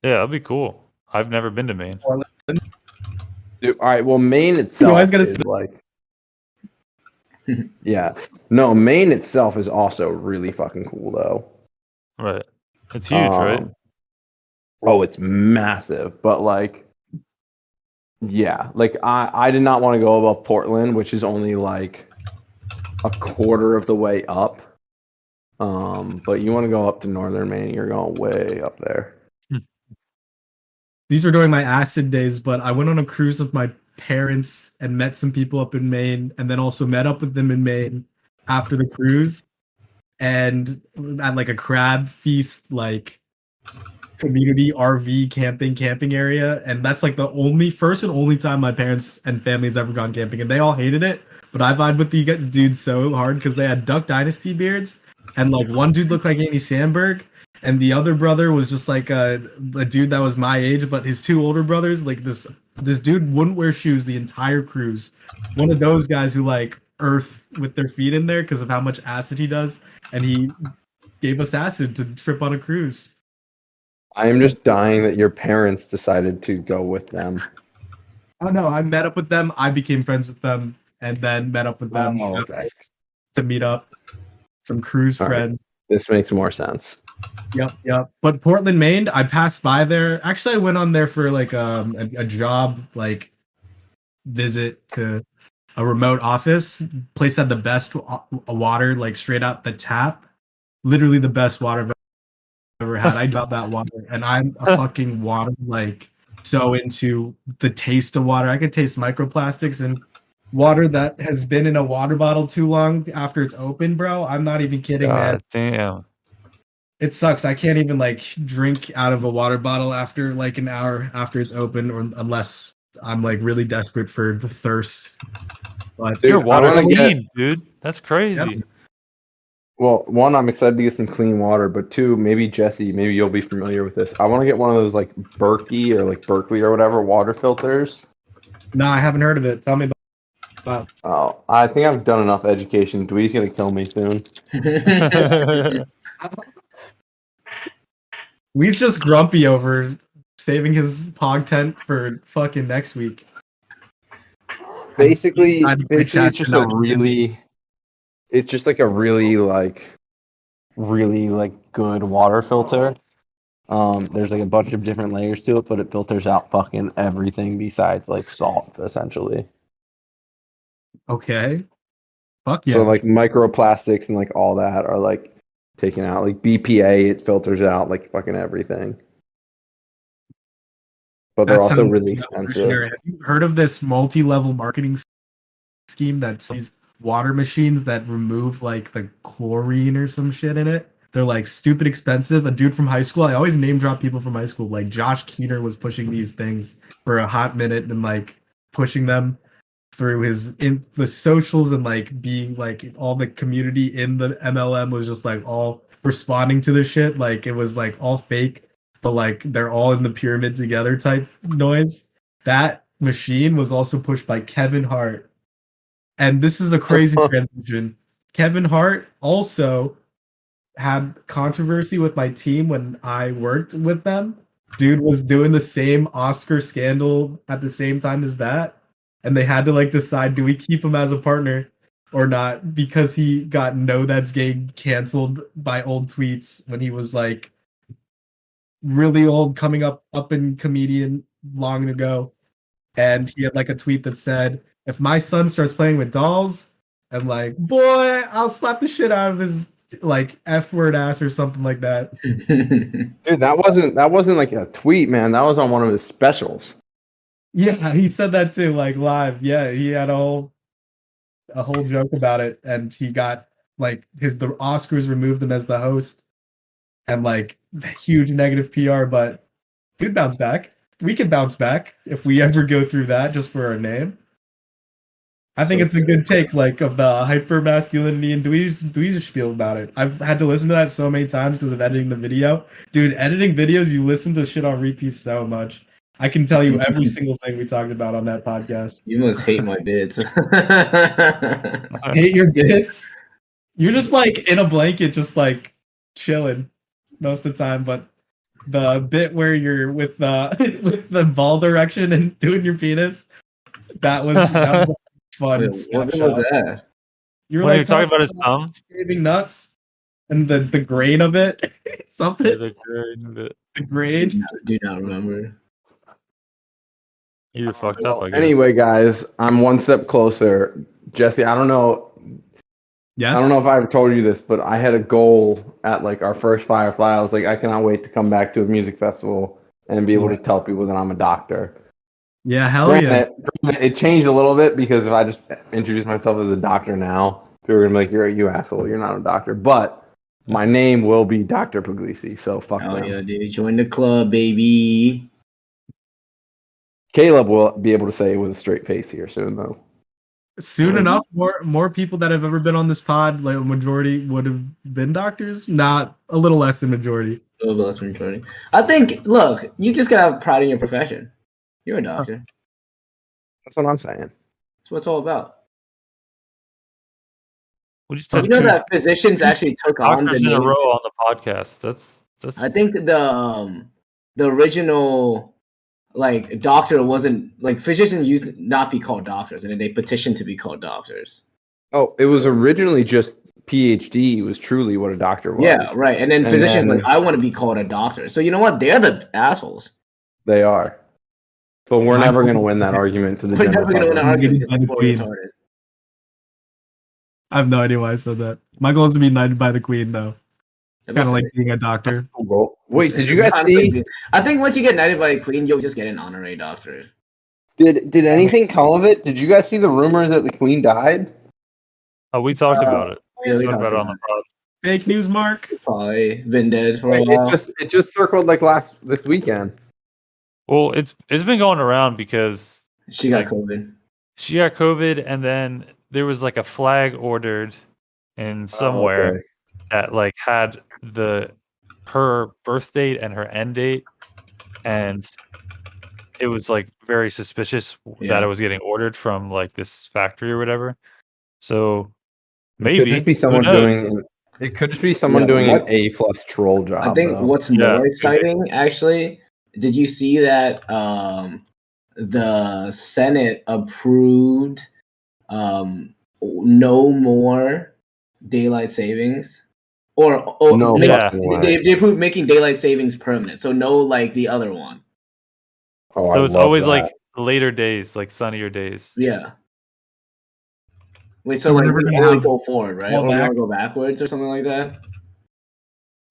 A: Yeah, that'd be cool. I've never been to Maine.
D: dude, all right. Well, Maine
C: You always
D: itself
C: gotta
D: is like, yeah. No, Maine itself is also really fucking cool though.
A: Right. It's huge, right?
D: Oh, it's massive, but like, yeah, like I did not want to go above Portland, which is only like a quarter of the way up. But you want to go up to northern Maine, you're going way up there.
C: These were during my acid days, but I went on a cruise with my parents and met some people up in Maine, and then also met up with them in Maine after the cruise, and at like a crab feast, like community RV camping area, and that's like the only first and only time my parents and family's ever gone camping, and they all hated it, but I vibed with these dudes so hard because they had Duck Dynasty beards, and like one dude looked like Andy Samberg, and the other brother was just like a dude that was my age, but his two older brothers, like this dude wouldn't wear shoes the entire cruise. One of those guys who like earth with their feet in there because of how much acid he does, and he gave us acid to trip on a cruise.
D: I am just dying that your parents decided to go with them.
C: Oh no, I met up with them. I became friends with them, and then met up with them
D: Oh, okay.
C: to meet up. Some cruise
D: All right.
C: friends.
D: This makes more sense.
C: Yep. But Portland, Maine, I passed by there. Actually, I went on there for like a job like visit to a remote office. Place had the best water, like straight out the tap. Literally the best water I've ever had. I got that water, and I'm a fucking water like so into the taste of water. I could taste microplastics and water that has been in a water bottle too long after it's open, bro. I'm not even kidding, man.
A: God damn.
C: It sucks. I can't even like drink out of a water bottle after like an hour after it's open, or unless I'm like really desperate for the thirst. But
D: Dude,
A: You're water
D: I wanna get-
A: fiend, dude. That's crazy.
D: Well, one, I'm excited to get some clean water, but two, maybe Jesse, maybe you'll be familiar with this. I want to get one of those like Berkeley or whatever water filters.
C: no, I haven't heard of it. Tell me about.
D: Oh, I think I've done enough education. Dwee's gonna kill me soon.
C: We's just grumpy over saving his pog tent for fucking next week.
D: Basically, it's
C: Chester
D: just
C: not-
D: it's just like a really good water filter. There's like a bunch of different layers to it, but it filters out fucking everything besides like salt, essentially.
C: Okay. Fuck yeah.
D: So like microplastics and like all that are like taken out. Like BPA, it filters out like fucking everything. But they're
C: That
D: also
C: sounds
D: really expensive.
C: revolutionary. Have you heard of this multi-level marketing scheme that's these water machines that remove like the chlorine or some shit in it? They're like stupid expensive. A dude from high school, I always name drop people from high school. Like Josh Keener was pushing these things for a hot minute and like pushing them through the socials, and like being like all the community in the MLM was just like all responding to the shit. Like it was like all fake, but like they're all in the pyramid together type noise. That machine was also pushed by Kevin Hart. And this is a crazy transition. Kevin Hart also had controversy with my team when I worked with them. Dude was doing the same Oscar scandal at the same time as that. And they had to like decide, do we keep him as a partner or not? Because he got No That's Gay canceled by old tweets when he was like really old, coming up in comedian long ago. And he had like a tweet that said, if my son starts playing with dolls, and like, boy, I'll slap the shit out of his like F word ass or something like that.
D: Dude, that wasn't like a tweet, man. That was on one of his specials.
C: Yeah, he said that too, like live. Yeah, he had a whole joke about it, and he got like the Oscars removed him as the host, and like huge negative PR. But dude, bounce back. We could bounce back if we ever go through that just for our name. I think it's a good take, like, of the hyper masculinity and Dweez's spiel about it. I've had to listen to that so many times because of editing the video. Dude, editing videos, you listen to shit on repeat so much. I can tell you every single thing we talked about on that podcast.
B: You must hate my bits.
C: Hate your bits? You're just like in a blanket, just like chilling most of the time, but the bit where you're with the with the ball direction and doing your penis, that was fun.
B: Wait, what was that?
C: You were
A: When
C: like
A: you're talking about his thumb,
C: shaving nuts and the grain of it, something.
A: the grain.
B: Do not remember.
A: You're fucked up, I guess.
D: Anyway, guys, I'm one step closer. Jesse, I don't know.
C: Yes.
D: I don't know if I ever told you this, but I had a goal at like our first Firefly. I was like, I cannot wait to come back to a music festival and be able to tell people that I'm a doctor.
C: Yeah, hell yeah.
D: It changed a little bit because if I just introduce myself as a doctor now, people are gonna be like, "You asshole, you're not a doctor." But my name will be Dr. Puglisi, so fuck
B: Oh
D: them.
B: yeah, dude, join the club, baby.
D: Caleb will be able to say it with a straight face here soon, though.
C: Soon enough, more people that have ever been on this pod, like a majority would have been doctors. Not a little less than majority.
B: A little bit less than majority. I think. Look, you just gotta have pride in your profession. You're a doctor.
D: That's what I'm saying.
B: That's what it's all about.
A: We just
B: You
A: had
B: know
A: two
B: that physicians actually took on the
A: doctors in a
B: name.
A: row on the podcast. That's.
B: I think the original like doctor wasn't like physicians used to not be called doctors, and then they petitioned to be called doctors.
D: Oh, it was originally just PhD was truly what a doctor was.
B: Yeah, right. And then physicians like, I want to be called a doctor. So you know what? They're the assholes.
D: They are. But we're never going to win that argument to the
B: We're
D: general
B: never going to win an
D: public.
B: argument because people are retarded.
C: I have no idea why I said that. My goal is to be knighted by the queen, though. It's kind of like being a doctor.
D: Wait, did you guys see?
B: I think once you get knighted by the queen, you'll just get an honorary doctorate.
D: Did anything come of it? Did you guys see the rumors that the queen died?
A: Oh, we talked about it.
B: Yeah,
A: We
B: we
A: talked
B: talked
A: about it on
B: about
A: the pod.
C: Fake news, Mark.
B: Probably been dead for a while.
D: It just circled like this weekend.
A: Well, it's been going around because
B: She got COVID.
A: she got COVID, and then there was like a flag ordered in somewhere that like had her birth date and her end date, and it was like very suspicious that it was getting ordered from like this factory or whatever. So maybe
D: It could just be someone doing. It could just be someone doing an A+ troll job.
B: I think what's more exciting, actually, did you see that the Senate approved no more daylight savings, or
D: no,
B: they approved making daylight savings permanent, so no like the other one.
D: Oh,
A: so it's always like later days, like sunnier days.
B: Yeah. Wait, so like we're gonna go forward, right? Or we're gonna go backwards or something like that?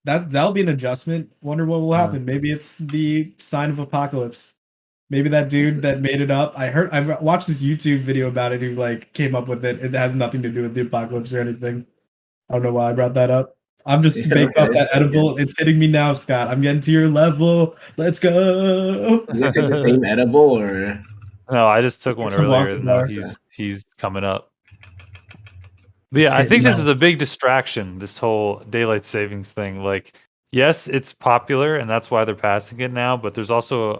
C: That'll be an adjustment. Wonder what will happen. Maybe it's the sign of apocalypse. Maybe that dude that made it up. I watched this YouTube video about it who like came up with it. It has nothing to do with the apocalypse or anything. I don't know why I brought that up. I'm just baked up that edible. It's hitting me now, Scott. I'm getting to your level. Let's go.
B: Is it the same edible or?
A: No, I just took one earlier, and now he's coming up. But yeah, I think this is a big distraction, this whole daylight savings thing. Like, yes, it's popular, and that's why they're passing it now, but there's also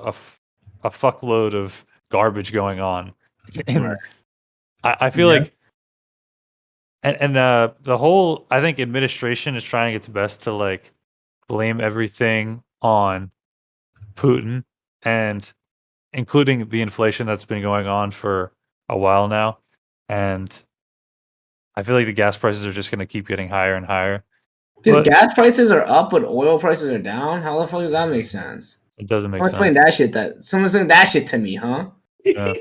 A: a fuckload of garbage going on. And I feel like, and the whole, I think administration is trying its best to, like, blame everything on Putin, and including the inflation that's been going on for a while now. And I feel like the gas prices are just going to keep getting higher and higher.
B: Dude, gas prices are up, but oil prices are down? How the fuck does that make sense?
A: It doesn't make sense.
B: Someone's saying that shit to me, huh?
A: Yeah.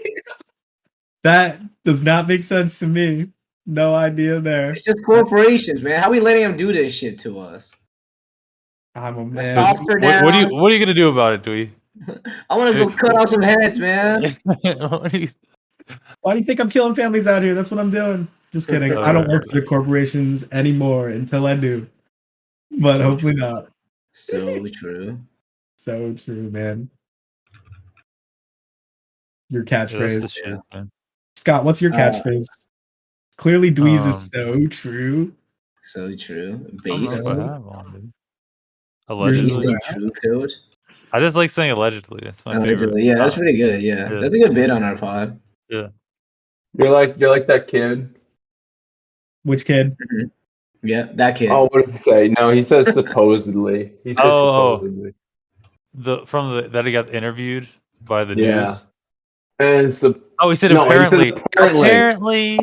C: That does not make sense to me. No idea there.
B: It's just corporations, man. How are we letting them do this shit to us?
C: I'm a man.
A: What are you gonna do about it, Dewey?
B: I want to go cut off some heads, man.
C: Why do you think I'm killing families out here? That's what I'm doing. Just kidding. I don't work for the corporations anymore until I do. But hopefully not.
B: So true.
C: So true, man. Your catchphrase.
A: Shit, man.
C: Scott, what's your catchphrase? Clearly, Dweez is
A: Um,
C: so true.
B: So true.
A: I don't know
B: Based.
A: if I have one, dude.
C: Yours is
A: Allegedly.
B: Based and true filled.
A: I just like saying allegedly. That's my favorite.
B: Allegedly. Yeah, that's pretty good. Yeah.
A: Yeah.
B: That's a good bit on our pod.
A: Yeah.
D: You're like that kid.
C: Which kid?
B: Yeah, that kid.
D: Oh, what did he say? No, he says supposedly. He says supposedly.
A: That he got interviewed by the
D: Yeah.
A: news.
D: And
A: He said
D: no,
A: apparently.
D: he says apparently.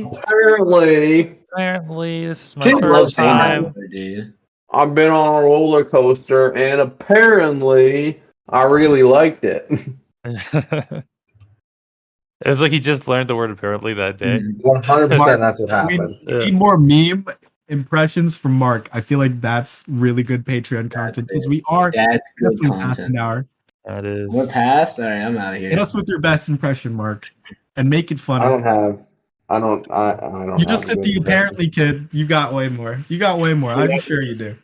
A: Apparently, this is my
B: Kids love
A: first
B: saying
A: time.
B: that, dude.
D: I've been on a roller coaster, and apparently, I really liked it.
A: It was like he just learned the word apparently that day.
D: 100%. That's what happened.
C: We need more meme impressions from Mark. I feel like that's really good Patreon content because we are
B: That's good
C: definitely past
B: content.
C: an hour.
A: That is.
B: We're past. All right, I'm out of here.
C: Hit us with your best impression, Mark, and make it funny.
D: I don't.
C: You just did the apparently kid. You got way more. I'm sure you do.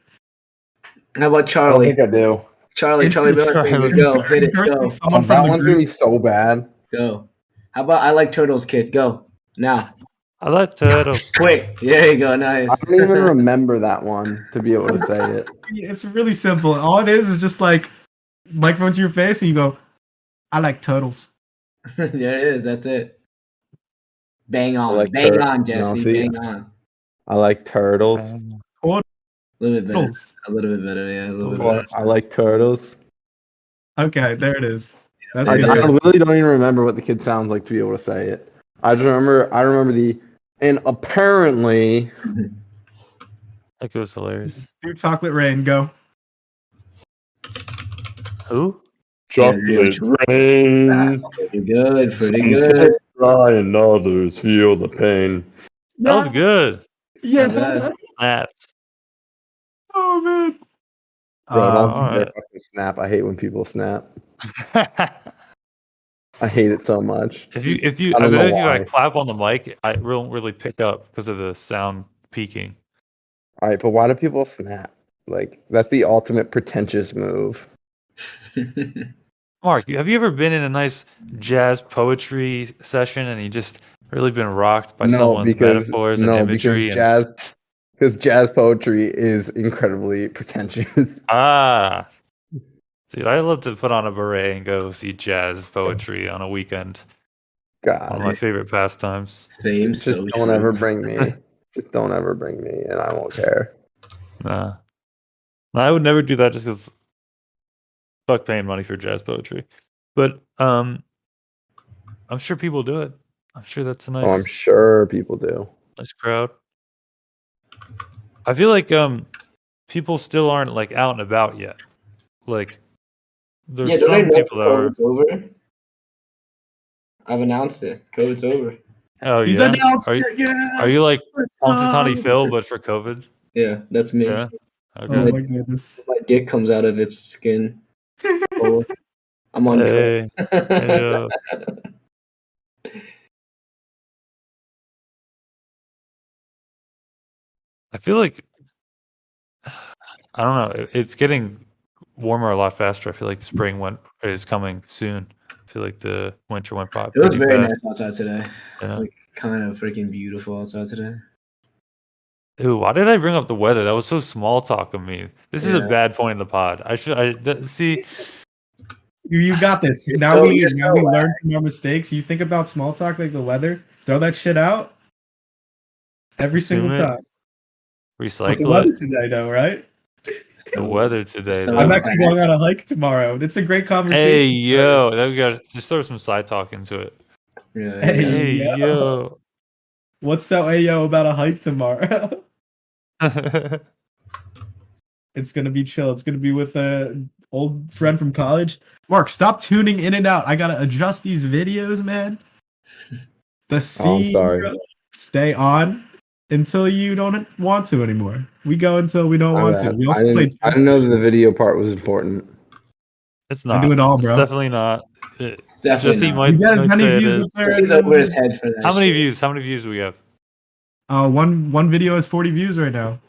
B: How about
D: I
B: Charlie?
D: don't think I do.
B: Charlie Butterfinger, go. Hit it, go.
C: Someone
D: That
C: from the
D: one's gonna
C: group.
D: be so bad.
B: Go. How about I like turtles, kid? Go. Now.
A: I like turtles.
B: Quick. There you go. Nice.
D: I don't even remember that one to be able to say it.
C: It's really simple. All it is just like microphone to your face, and you go, "I like turtles."
B: There it is. That's it. Bang on.
D: like
B: Bang
D: tur-
B: on,
D: no,
B: Jesse.
D: see?
B: Bang on.
D: I like turtles.
B: A little bit better.
C: Turtles.
B: A little bit better. Yeah, a little bit
D: Or
B: better.
D: I like turtles.
C: Okay, there it is. That's
D: I
C: good.
D: really don't even remember what the kid sounds like to be able to say it. I remember the and apparently
A: That was hilarious.
C: Do chocolate rain. Go.
A: Who?
D: chocolate rain.
B: Pretty good. Pretty good.
D: Try and others feel the pain.
A: That was good.
C: Yeah.
B: Not bad.
A: Snaps.
C: Oh man.
D: Bro, don't
A: all right.
D: fucking snap. I hate when people snap. I hate it so much.
A: if you
D: I don't know
A: if you
D: why.
A: like clap on the mic, I won't really pick up because of the sound peaking.
D: All right, but why do people snap? Like that's the ultimate pretentious move.
A: Mark, have you ever been in a nice jazz poetry session and you just really been rocked by someone's metaphors and imagery?
D: Because jazz poetry is incredibly pretentious.
A: Dude, I love to put on a beret and go see jazz poetry on a weekend.
D: God,
A: One of my favorite pastimes.
B: Same.
D: just
B: So
D: don't ever bring me. Just don't ever bring me, and I won't care.
A: Nah. No, I would never do that just because fuck paying money for jazz poetry. But I'm sure people do it. I'm sure that's a nice,
D: Oh, I'm sure people do.
A: nice crowd. I feel like people still aren't like out and about yet. Like there's some people that are.
B: COVID's over. I've announced it. COVID's over.
A: Oh
C: He's
A: yeah.
C: announced
A: Are you,
C: it. Yes.
A: are you like Punxsutawney Phil but for COVID?
B: Yeah, that's me.
A: Yeah.
C: Oh
A: Okay.
C: my goodness.
B: My dick comes out of its skin. Oh, I'm on.
A: Hey. Hey, I feel like I don't know. It's getting warmer a lot faster. I feel like the spring is coming soon. I feel like the winter went by.
B: It was
A: pretty
B: very
A: fast.
B: nice outside today.
A: Yeah.
B: It's like kind of freaking beautiful outside today.
A: Ooh, why did I bring up the weather? That was so small talk of me. This is a
B: Yeah.
A: bad point in the pod. See.
C: You got this.
B: You're
C: Now
B: so-
C: we
B: you're so
C: learn from our mistakes. You think about small talk like the weather. Throw that shit out. Every single
A: Assume it.
C: time. But the
A: Recycle
C: weather
A: it.
C: today, though, right?
A: The weather today.
B: So-
A: though.
C: I'm actually going on a hike tomorrow. It's a great conversation.
A: Hey yo, then we got just throw some side talk into it.
B: Yeah,
C: Hey,
B: yeah.
A: Hey
C: yo.
A: yo.
C: What's so ayo about a hike tomorrow? It's gonna be chill. It's gonna be with an old friend from college. Mark, stop tuning in and out. I gotta adjust these videos, man. The scene,
D: sorry.
C: bro. Stay on until you don't want to anymore. We go until we don't want to. We
D: I
C: also play.
D: didn't know that the video part was important.
A: It's
C: I
A: not.
C: do it all,
A: It's
C: bro.
A: definitely not.
B: It's definitely
A: Jesse
B: not.
A: might,
C: You got as
A: might
C: many
A: say it
C: views
A: is.
C: as there
B: He's
C: is.
B: over his head for that.
A: How many
B: shit.
A: views? How many views do we have?
C: One video has 40 views right now.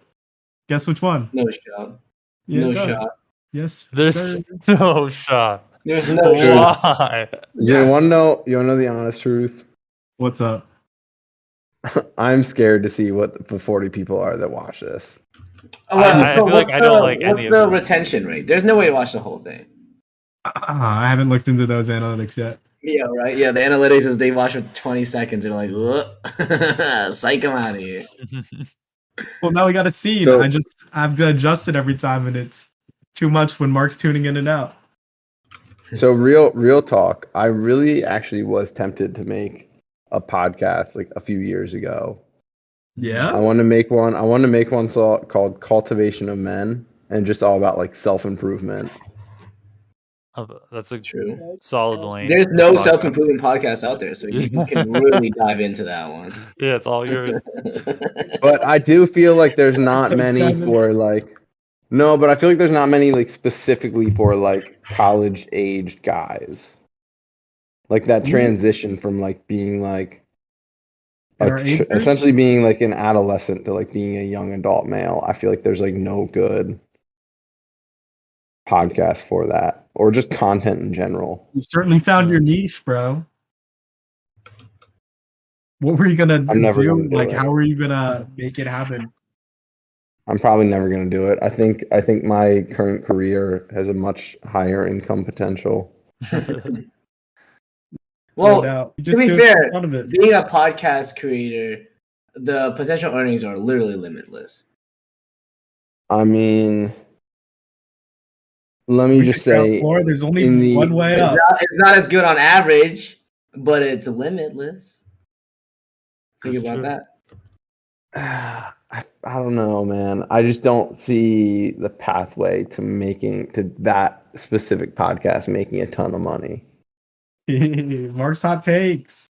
C: Guess which one?
B: No shot.
C: Yeah,
B: No
C: it does.
B: shot.
C: Yes.
A: There's
C: sir.
A: no shot.
B: There's no shot.
A: Why?
D: You wanna know the honest truth?
C: What's up?
D: I'm scared to see what the 40 people are that watch this.
A: I feel like I don't like any of
B: What's the
A: them.
B: retention rate? There's no way to watch the whole thing.
C: I haven't looked into those analytics yet.
B: Yeah, right. Yeah, the analytics is they watch for 20 seconds. They're like, psych them out of here.
C: Well, now we got a scene.
D: So-
C: I've adjusted every time, and it's too much when Mark's tuning in and out.
D: So real talk. I really actually was tempted to make a podcast like a few years ago.
C: Yeah.
D: I want to make one. I want to make one called Cultivation of Men, and just all about like self-improvement.
A: That's a
B: True.
A: solid lane.
B: There's no
A: podcast.
B: self-improvement podcast out there, so you can really dive into that one.
A: Yeah, it's all yours.
D: But I do feel like there's not
C: Episode
D: many
C: 7.
D: for like. No, but I feel like there's not many like specifically for like college-aged guys. Like that transition from like being like
C: In our age group?
D: essentially being like an adolescent to like being a young adult male. I feel like there's like no good podcast for that, or just content in general.
C: You certainly found your niche, bro. What were you gonna
D: I'm never
C: do?
D: gonna do
C: Like,
D: it.
C: how were you gonna make it happen?
D: I'm probably never gonna do it. I think my current career has a much higher income potential.
B: Well,
C: No doubt. You
B: to
C: just
B: be
C: do it for
B: fair,
C: fun of it.
B: being a podcast creator, the potential earnings are literally limitless.
D: I mean, let me
C: We
D: just
C: should ground
D: say,
C: floor, there's only
D: in the-
C: one way
B: It's
C: up.
B: not as good on average, but it's limitless. Think
A: That's
B: about
A: true.
B: that.
D: I don't know, man. I just don't see the pathway to that specific podcast making a ton of money.
C: Mark's hot takes.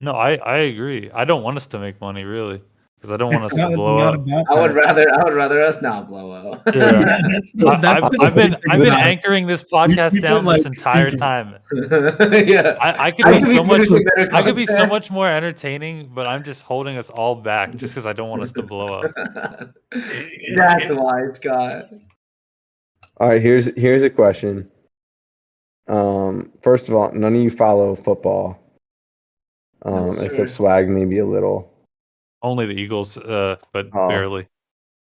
A: No, I agree. I don't want us to make money really, because I don't want us
C: It's
A: to
C: not-
A: blow
C: not
A: up.
C: about
B: I would
C: that.
B: rather us not blow out.
A: Yeah. I've been
C: about it.
A: anchoring this podcast
C: keep it,
A: down this
C: like,
A: entire
C: secret.
A: time.
B: Yeah.
A: I could
B: I
A: be
B: could be
A: so much.
B: producing better
A: I could be so
B: content.
A: much more entertaining, but I'm just holding us all back just because I don't want us to blow up.
B: That's why, Scott.
D: All right, here's a question. First of all, none of you follow football,
B: No, sir.
D: except Swag maybe a little.
A: Only the Eagles, but
D: Oh.
A: barely.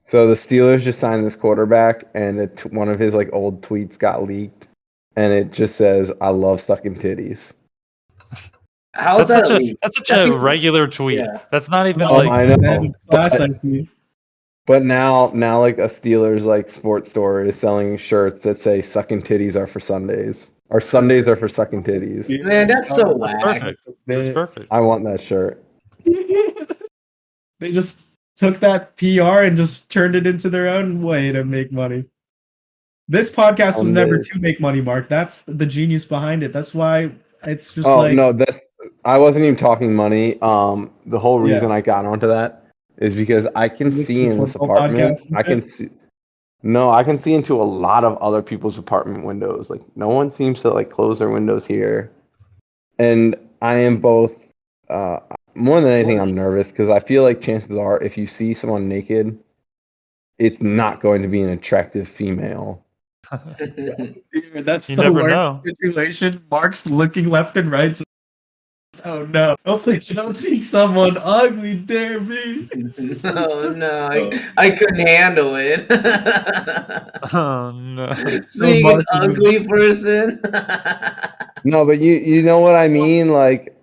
D: So the Steelers just signed this quarterback, and one of his like old tweets got leaked, and it just says, "I love sucking titties."
B: How's
A: That's
B: that?
A: such a regular tweet.
B: Yeah.
A: That's not even
D: Oh,
A: like.
D: I know.
C: Then class, I see.
D: But now like a Steelers like sports store is selling shirts that say "Sucking titties are for Sundays," or "Sundays are for sucking titties."
B: Man, that's so
A: That's
B: whack.
A: perfect. That's perfect.
D: I want that shirt.
C: They just took that PR and just turned it into their own way to make money. This podcast was never
D: Amazing.
C: to make money, Mark. That's the genius behind it. That's why it's just
D: Oh
C: like
D: no, I wasn't even talking money. The whole reason I got onto that is because I can
C: Listen
D: see
C: to
D: in this
C: football
D: apartment.
C: podcasts and
D: I can see. No, I can see into a lot of other people's apartment windows. Like no one seems to like close their windows here, and I am both. More than anything, I'm nervous because I feel like chances are, if you see someone naked, it's not going to be an attractive female.
C: dude, that's
A: You
C: the
A: never
C: worst
A: know.
C: situation. Mark's looking left and right. Just, oh no! Hopefully, you don't see someone ugly. Dare me.
B: Oh no, I couldn't handle it.
A: Oh no.
B: Seeing an
C: Mark-
B: ugly person.
D: No, but you know what I mean? Like,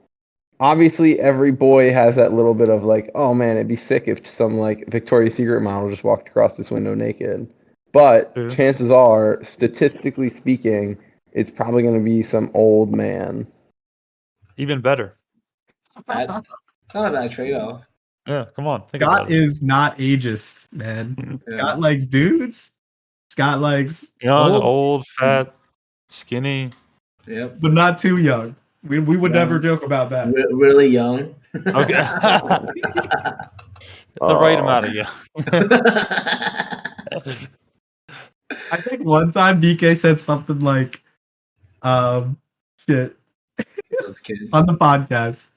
D: obviously, every boy has that little bit of like, oh man, it'd be sick if some like Victoria's Secret model just walked across this window naked. But
A: True.
D: chances are, statistically speaking, it's probably going to be some old man.
A: Even better.
B: It's not a bad trade-off.
A: Yeah, come on. Think
C: Scott
A: about it.
C: is not ageist, man.
B: Yeah.
C: Scott likes dudes. Scott likes
A: Young,
C: old,
A: old, fat, skinny.
B: Yep.
C: but not too young. We would
B: Yeah.
C: never joke about that.
B: Really young.
A: Okay. The right amount of young.
C: I think one time BK said something like, shit,
B: Those kids.
C: on the podcast.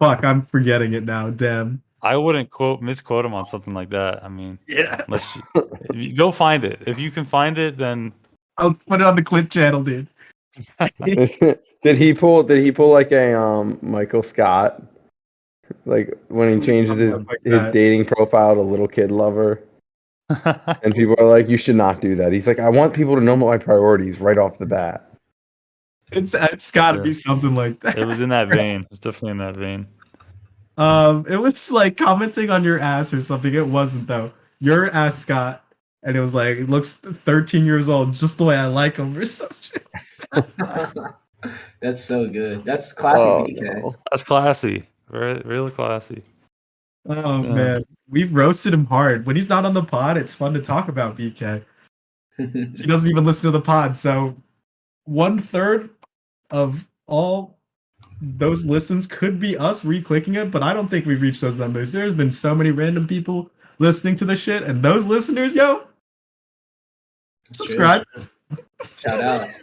C: Fuck, I'm forgetting it now. Damn.
A: I wouldn't misquote him on something like that. I mean,
C: Yeah.
A: if you go find it. If you can find it, then
C: I'll put it on the clip channel, dude.
D: Did he pull like a Michael Scott? Like when he changes his dating profile to little kid lover? And people are like, you should not do that. He's like, I want people to know my priorities right off the bat.
C: It's got to be something like that.
A: It was in that vein. It's definitely in that vein.
C: It was like commenting on your ass or something. It wasn't though. Your ass, Scott, and it was like, it looks 13 years old, just the way I like him or something.
B: That's so good. That's classy, BK.
D: No.
A: That's classy. Really classy.
C: Oh man, we've roasted him hard. When he's not on the pod, it's fun to talk about BK. He doesn't even listen to the pod, so 1/3 of all those listens could be us re-clicking it, but I don't think we've reached those numbers. There's been so many random people listening to the shit, and those listeners, yo, subscribe.
B: Shout outs.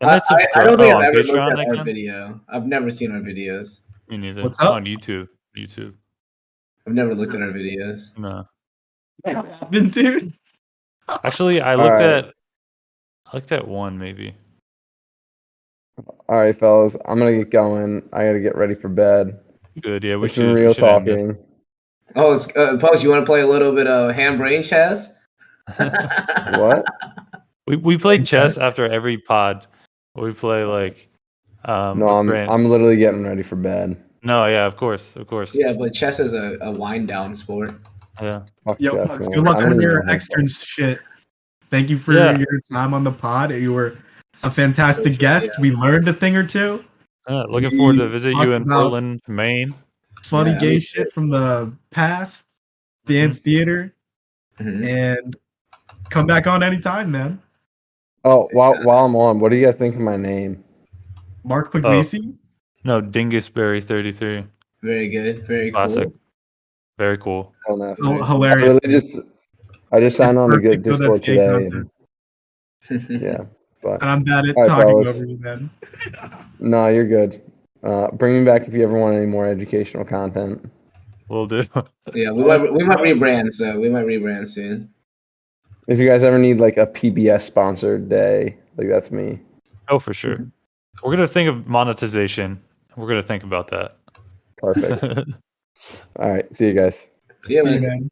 A: I
B: don't think I've ever looked at our video. I've never seen our videos.
A: Me neither.
C: What's up?
A: On YouTube.
B: I've never looked at our videos.
A: No.
C: Dude.
A: Actually, I looked at one maybe.
D: All right, fellas, I'm gonna get going. I gotta get ready for bed.
A: Good, yeah.
D: It's been real talking.
B: Oh, Post, you want to play a little bit of hand-brain chess?
D: What?
A: We play chess after every pod. We play like.
D: No, I'm literally getting ready for bed.
A: No, yeah, of course.
B: Yeah, but chess is a wind-down sport.
A: Yeah.
C: Yo, Pugs, good luck on your extra shit. Thank you for your time on the pod. You were a fantastic guest. We learned a thing or two.
A: Looking forward to visit you in Portland, Maine.
C: Funny gay shit from the past, dance theater, and come back on anytime, man.
D: Oh, while I'm on, what do you guys think of my name?
C: Mark Puglisi?
A: No, Dingusberry 33.
B: Very good. Very
A: classic.
B: Cool.
A: Very cool.
C: Oh, hilarious.
D: I just signed on to get Discord today. Yeah, but
C: and I'm bad at talking over you, man.
D: No, you're good. Bring me back if you ever want any more educational content.
A: Will do.
B: Yeah, we might rebrand. So we might rebrand soon.
D: If you guys ever need like a PBS sponsored day, like that's me.
A: Oh, for sure. We're gonna think of monetization. We're gonna think about that.
D: Perfect. All right. See you guys.
B: See you, man.